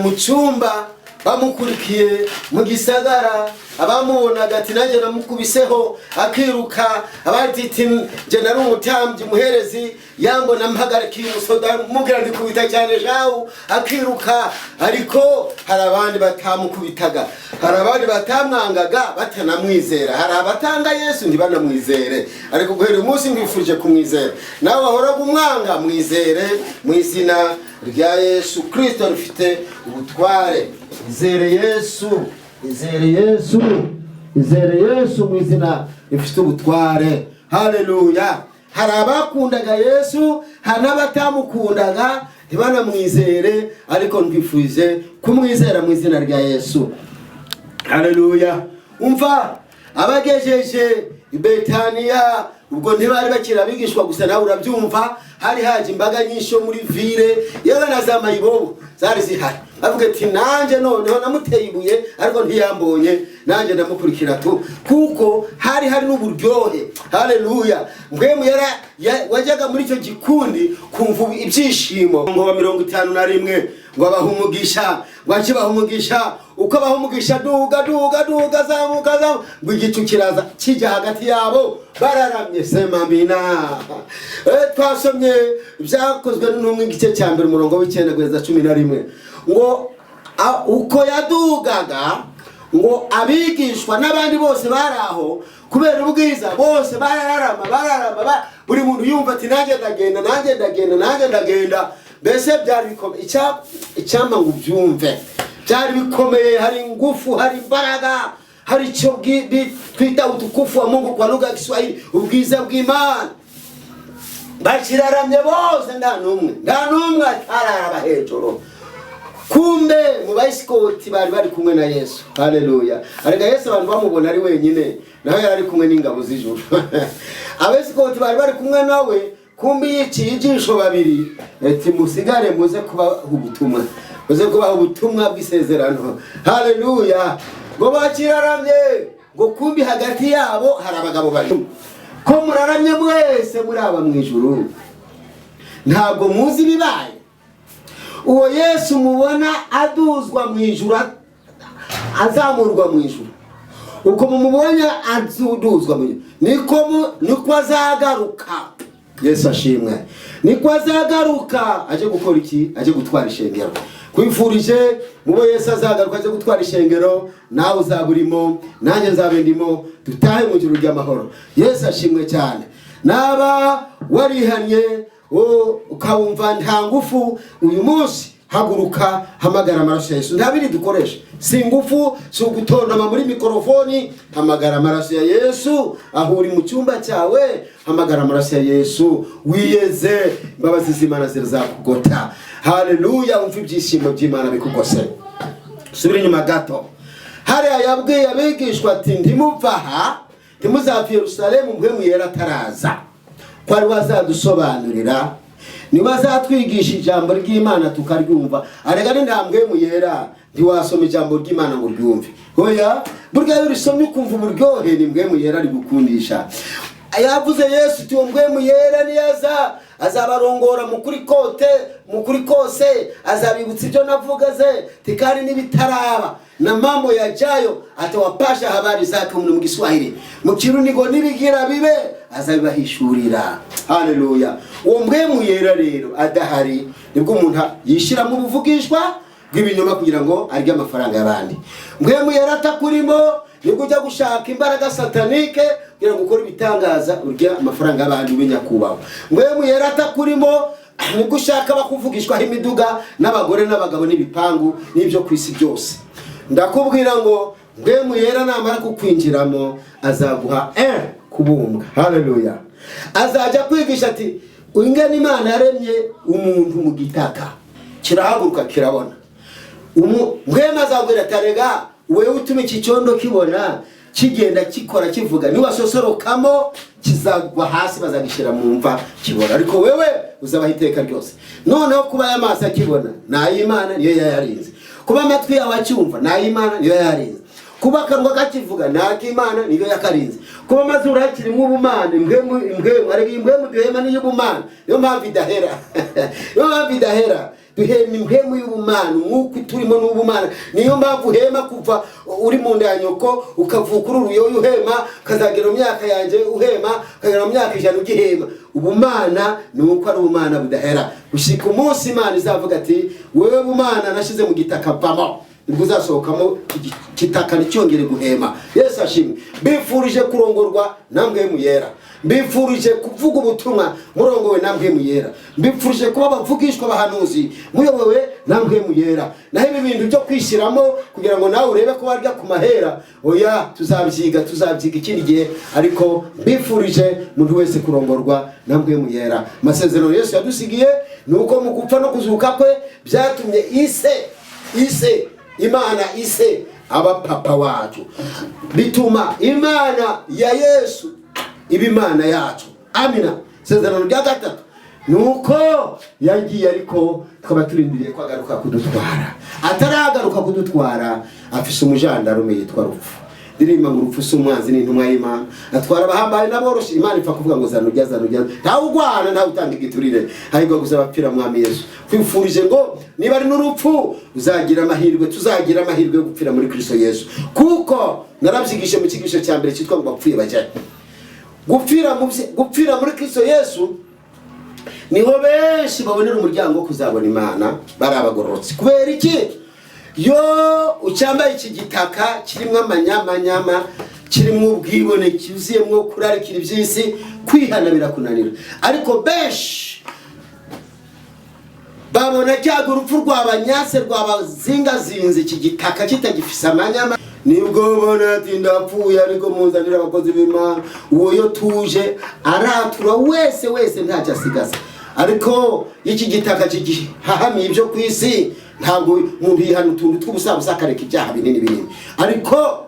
mu cyumba bamukurikiye mu gisagara, abamubonaga ati nanjye namukubiseho akiruka, abati nje nari umutambyi muherezi yambona mpagarikiye umusoda mubwira ndikubita cyane jawu akiruka. Ariko hari abandi batamukubitaga, hari abandi batamwangaga batanamwizera, hari abatanga Yesu ntibanamwizere. Ariko guhera umunsi ngwifurije kumwizera. Nawe wahoraga umwanga mwizere mu izina rya Yesu Kristo rufite ubutware. Izere Yesu, izere Yesu, izere Yesu mu izina rifite ubutware. Haleluya. Hari abakundaga Yesu, hari n'abatamukundaga ntibanamwizere, ariko ndwifuje kumwizera mu izina rya Yesu. Haleluya. Umva abagejeje i Betaniya, ubwo ntibari bakira abigishwa gusa, nawe urabyumva. Hari haje imbaga nyinshi muri vile, yewe na za mayibobo zari zihari. Avuga ati nanjye noneho namuteye ibuye ariko ntiyambonye, nanjye ndamukurikira tu, kuko hari n'uburyohe. Haleluya. Mpwemu wajyaga muri icyo gikundi kumva ibyishimo. Ngo 51 ngo abaha umugisha, ngo akibaha umugisha, uko abaha umugisha duga zamuka ngo igicu kiraza kijya hagati yabo bararamye. Sema mbina. Twasomye byakozwe n'umwe igice cya mbere umurongo w'Icyenda kugeza 11 ngo uko yadugaga ngo abigishwa n'abandi bose baraho kubera ubwiza bose bararama buri muntu yumva ati nanjye ndagenda. Mbese byari bikomeye icyamba ngo ubyumve, byari bikomeye, hari ingufu, hari imbaraga, hari icyo twita utukufu wa Mungu kwa lugha ya Kiswahili, ubwiza bw'Imana. Bakiraramye bose nta numwe atararaba hejuru. Kumbe mu bayisikoti bari kumwe na Yesu. Haleluya. Arega Yesu abantu bamubona ari wenyine, nawe yari kumwe n'ingabo z'ijuru. Abayisikoti bari kumwe nawe, kumbe yicishijisho babiri ati musigare muze kubaha ubutumwa bw'isezerano. Haleluya. Ngo bakiraramye ngo kumbe hagati yabo hari abagabo bari. Ko muraramye mwese muri aba mu ijuru, ntabwo muzi bibaye. Uwo Yesu mubona aduzwa mu ijuru, azamurwa mu ijuru, uko mumubonye azuduzwa mu ijuru, niko azagaruka. Yesu ashimwe. Niko azagaruka aje gukora iki? Aje gutwara ishengero. Kwifurije mubo Yesu azagaruka aje gutwara ishengero, nawe uzaburimo, nanjye nzabendimo, dutahe mu ijuru ry'amahoro. Yesu ashimwe cyane. Naba warihanye ukawumva nta ngufu, uyu munsi haguruka, hamagara amaraso ya Yesu. Ntabiri dukoresha, si ngufu, si ugutonama muri mikrofoni. Hamagara amaraso ya Yesu. Aho uri mu cyumba cyawe, hamagara amaraso ya Yesu, wiyeze, imbabazi z'Imana zizakugota. Haleluya. Umva ibyishimo by'Imana bikugose. Subira inyuma gato. Hariya yabwiye abigishwa ati ntimuva aha, ntimuzava i Yerusalemu Mpwemu Yera ataraza, ko ari wazadusobanurira, ni bazatwigisha ijambo ry'Imana tukaryumva. Arega ni nta Mpwemu Yera ntiwasoma ijambo ry'Imana ngo ryumve. Hoya, burya iyo urisomye ukumva uburyohe, ni Mpwemu Yera ari gukundisha. Yavuze Yesu ati Mpwemu Yera niyaza azabarongora mu kuri kose, azabibutsa ibyo navugaze tikari n'ibitaraba na mambo yajayo, atawapasha habari zake mu Kiswahili, mu Kirundi ngo nibigira bibe azabibahishurira. Haleluya. Uwo Mpwemu Yera rero adahari, nibwo umuntu yishira mu buvugishwa bw'ibinyoma kugira ngo arye amafaranga y'abandi. Mpwemu Yera atakurimo, nibwo ujya gushaka imbaraga satanike kugira ngo ukore ibitangaza, urya amafaranga y'abandi w'inyakubaho. Mpwemu Yera atakurimo, nibwo ushaka bakuvugishwaho imiduga n'abagore n'abagabo n'ibipangu n'ibyo kwisi byose. Ndakubwira ngo Mpwemu Yera namara kukwinjiramo azaguha kubumbwa. Haleluya. Azajya kwigisha ati ingene Imana yaremye umuntu mu gitaka, kirahaguruka kirabona. Mpwemu azabwira atarega wewe utume iki cyondo kibona kigenda kikora kivuga, niwasosorokamo kizagwa hasi bazagishira mu mva kibona, ariko wewe uzabaho iteka ryose. Noneho kuba y'amaso akibona n'ay'Imana niyo yayarinze, kuba amatwi yawe acyumva n'ay'Imana niyo yayarinze, kuba akanwa kakivuga n'ak'Imana niyo yakarinze, kuba amazuru hakirimo ubumana. Impwemu arega impwemu duhema n'iy'ubumana, niyo mpamvu idahera. Duhema impwemu y'ubumana, nk'uko turimo n'ubumana. Niyo mpamvu uhema kuva uri mu nda ya nyoko ukavuka uri uruyoyo uhema, kazagera mu myaka yanjye uhema, kagera mu myaka 100 ugihema. Ubumana ni uko ari ubumana budahera, gushika umunsi Imana izavuga ati wewe bumana nashize mu gitaka vamo, nibwo uzasohokamo kitaka nicyongere guhema. Yesu ashimwe. Bifurije kurongorwa na Mpwemu Yera, mbifurije kuvuga ubutumwa murongowe na Mpwemu Yera, mbifurije kuba bavugishwa abahanuzi muyobowe na Mpwemu Yera. Naho ibi bintu byo kwishiramo kugira ngo nawe urebe ko warya ku mahera, oya, tuzabyiga ikindi gihe, ariko mbifurije umuntu wese kurongorwa na Mpwemu Yera. Amasezerano Yesu yadusigiye nuko mu gupfa no kuzuka kwe byatumye Imana aba papa wacu, bituma Imana ya Yesu iba Imana yacu. Amina. Sezerano rya gatatu nuko yagiye, ariko tukaba turindiriye ko agaruka kudutwara. Ataragaruka kudutwara afise umujandarume yitwa Rupfu. ndirimba ngo urupfu si umwanzi ni intumwa y'Imana, atwara abahambaye n'aboroshye. Imana ipfa kuvuga ngo zanurya ntawe ugwana ntawe utanga igiturire, ahubwo gusa bapfira mwami Yesu. Kwifurije ngo niba ari n'urupfu uzagira amahirwe, tuzagira amahirwe yo gupfira muri Kristo Yesu, kuko narabyigishe mu kigisho cya mbere cyitwa ngo bapfuye bajya gupfira muri Kristo Yesu. Niho benshi babonera umuryango wo kuzabona Imana barabagororotse. Kubera iki? Yo ucyambaye iki gitaka kirimo amanyama, kirimo ubwibone, cyuzuyemo kurarikira iby'isi, kwihana birakunanira. Ariko benshi babona cyaga urupfu rw'abanyase rwabazingazinze iki gitaka kitagifisa amanyama, nibwo bona ati ndapfuye, ariko muzanira abakozi b'Imana. Uwo yo tuje aratura wese ntacyo asigaza. Ariko iki gitaka kigihahamiye ibyo ku isi, ntabwo umuntu yihana utuntu tw'ubusabusa akareka ibyaha binini. Ariko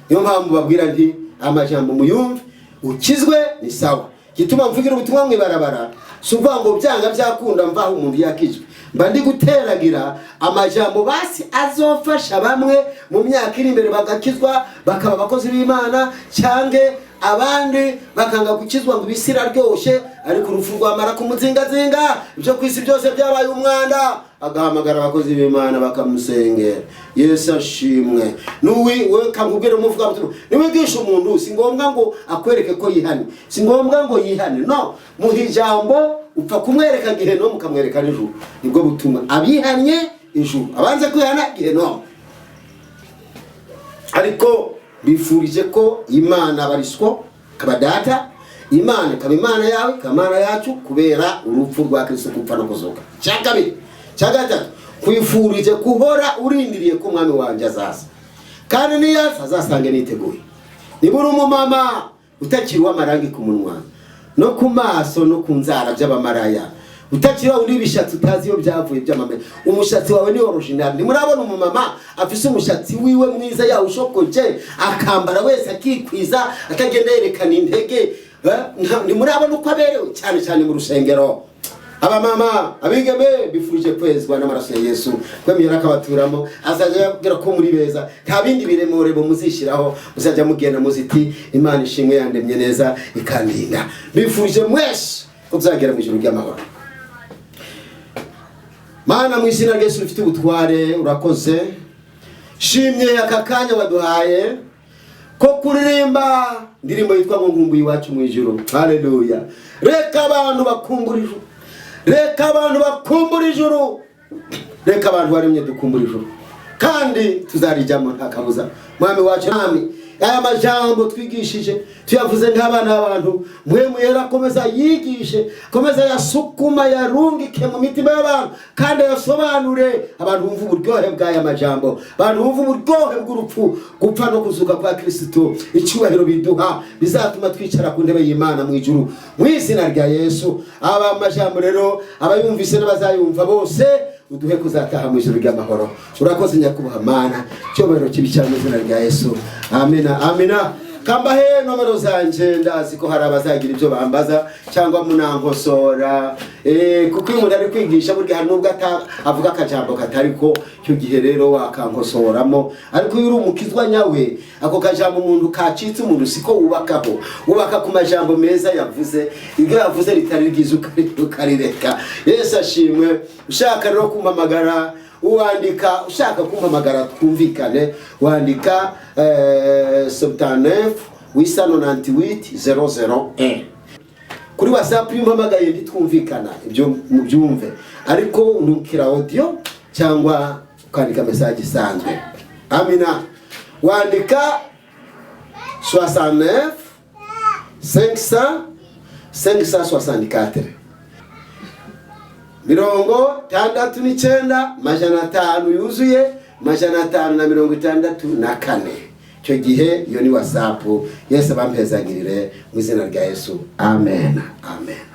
niyo mpamvu babwira nti amajambo muyumve ukizwe ni sawa. Gituma mvugira ubutumwa mwibarabara suvuga ngo byanga byakunda mvaho umuntu yakijwe, mba ndi guteragira amajambo basi azofasha bamwe mu myaka iri imbere bagakizwa bakaba abakozi b'Imana, cyange abandi bakanga gukizwa ngo bisira ryoshe, ariko urupfu rwamara kumuzingazinga ibyo kwisi byose byabaye umwanda, agahamagara abakozi b'Imana bakamusengera. Yesu ashimwe. Nuwi we kangubwira umuvuga butumwa, niwigisha umuntu si ngombwa ngo akwereke ko yihane, si ngombwa ngo yihane, no, muhijambo upfa kumwereka giheno mukamwereka n'ijuru. Nibwo butumwa abihanye ijuru, abanze kwihana giheno. Ariko bifurije ko Imana bariswa kabadata, Imana kaba Imana yawe kamana yacu kubera urupfu rwa Kristo kupfa no kuzuka. Cyagata kwifurije kuhora urindiriye ko umwami wanje azaza, kandi niyaza azasange niteguye. Nibura umumama utakiriwa amarangi ku munwa no ku maso no ku nzara by'abamaraya, utakiriwa uri bishatsi utazi yo byavuye by'amame, umushatsi wawe ni original. Nimurabona umumama afise umushatsi wiwe mwiza yawo ushokoje, akambara wese akikwiza, akagenda yerekana intege, nimurabona uko aberewe cyane mu rusengero. Abamama abigeme bifurije kwezwa n'amaraso ya Yesu, kwemera akabaturamo, azaje yabwira ko muri beza, nta bindi biremore bo muzishiraho, muzajya mugenda muziti Imana ishimwe yandemye neza ikandinda. Bifurije mwese uzagera mu ijuru ry'amahoro. Mana mu izina rya Yesu ufite ubutware, urakoze. Shimye aka kanya waduhaye ko kuririmba ndirimbo yitwa ngo ngumbuye iwacu mu ijuru. Haleluya. Reka abantu bakumbura ijuru, reka abantu bakumbura ijuru, reka abantu baremye dukumbura ijuru, kandi tuzarijyamo nta kabuza. Mwami wacu, mwami, aya majambo twigishije tuyavuze nk'abana b'abantu, mwemu yera komeza yigishe, komeza yasukuma yarungike mu mitima y'abantu, kandi yasobanure abantu bumva uburyohe bw'aya majambo, abantu bumva uburyohe bw'urupfu, gupfa no kuzuka kwa Kristo, icyubahiro biduha bizatuma twicara ku ntebe y'Imana mu ijuru mu izina rya Yesu. Aba majambo rero abayumvise n'abazayumva bose uduhe kuzataha mu ijuru ry'amahoro. Urakoze nyakubahwa Mana, cyobero kibicara mu izina rya Yesu. Amina, amina. Kambahe nomero zanje, ndazi ko hari abazagira ibyo bambaza cyangwa munankosora, kuko umuntu ari kwigisha burya hari nubwo avuga akajambo katari ko, cyo gihe rero wakankosoramo. Ariko iyo uri umukizwa nyawe, ako kajambo umuntu kacitse umuntu siko wubakaho, wubaka ku majambo meza yavuze, ibyo yavuze ritari ryiza ukarireka. Yesu ashimwe. Ushaka rero kumpamagara, uwandika, ushaka kumpamagara twumvikane, wandika 79 898 001. Kuri WhatsApp yumpamagaye nditwumvikana ibyo mubyumve, ariko unukira audio cyangwa ukandika message isanzwe. Amina. Wandika 69 564 69 500 yuzuye 564. Icyo gihe iyo ni WhatsApp. Yesu bampezagirire mu izina rya Yesu. Amen. Amen.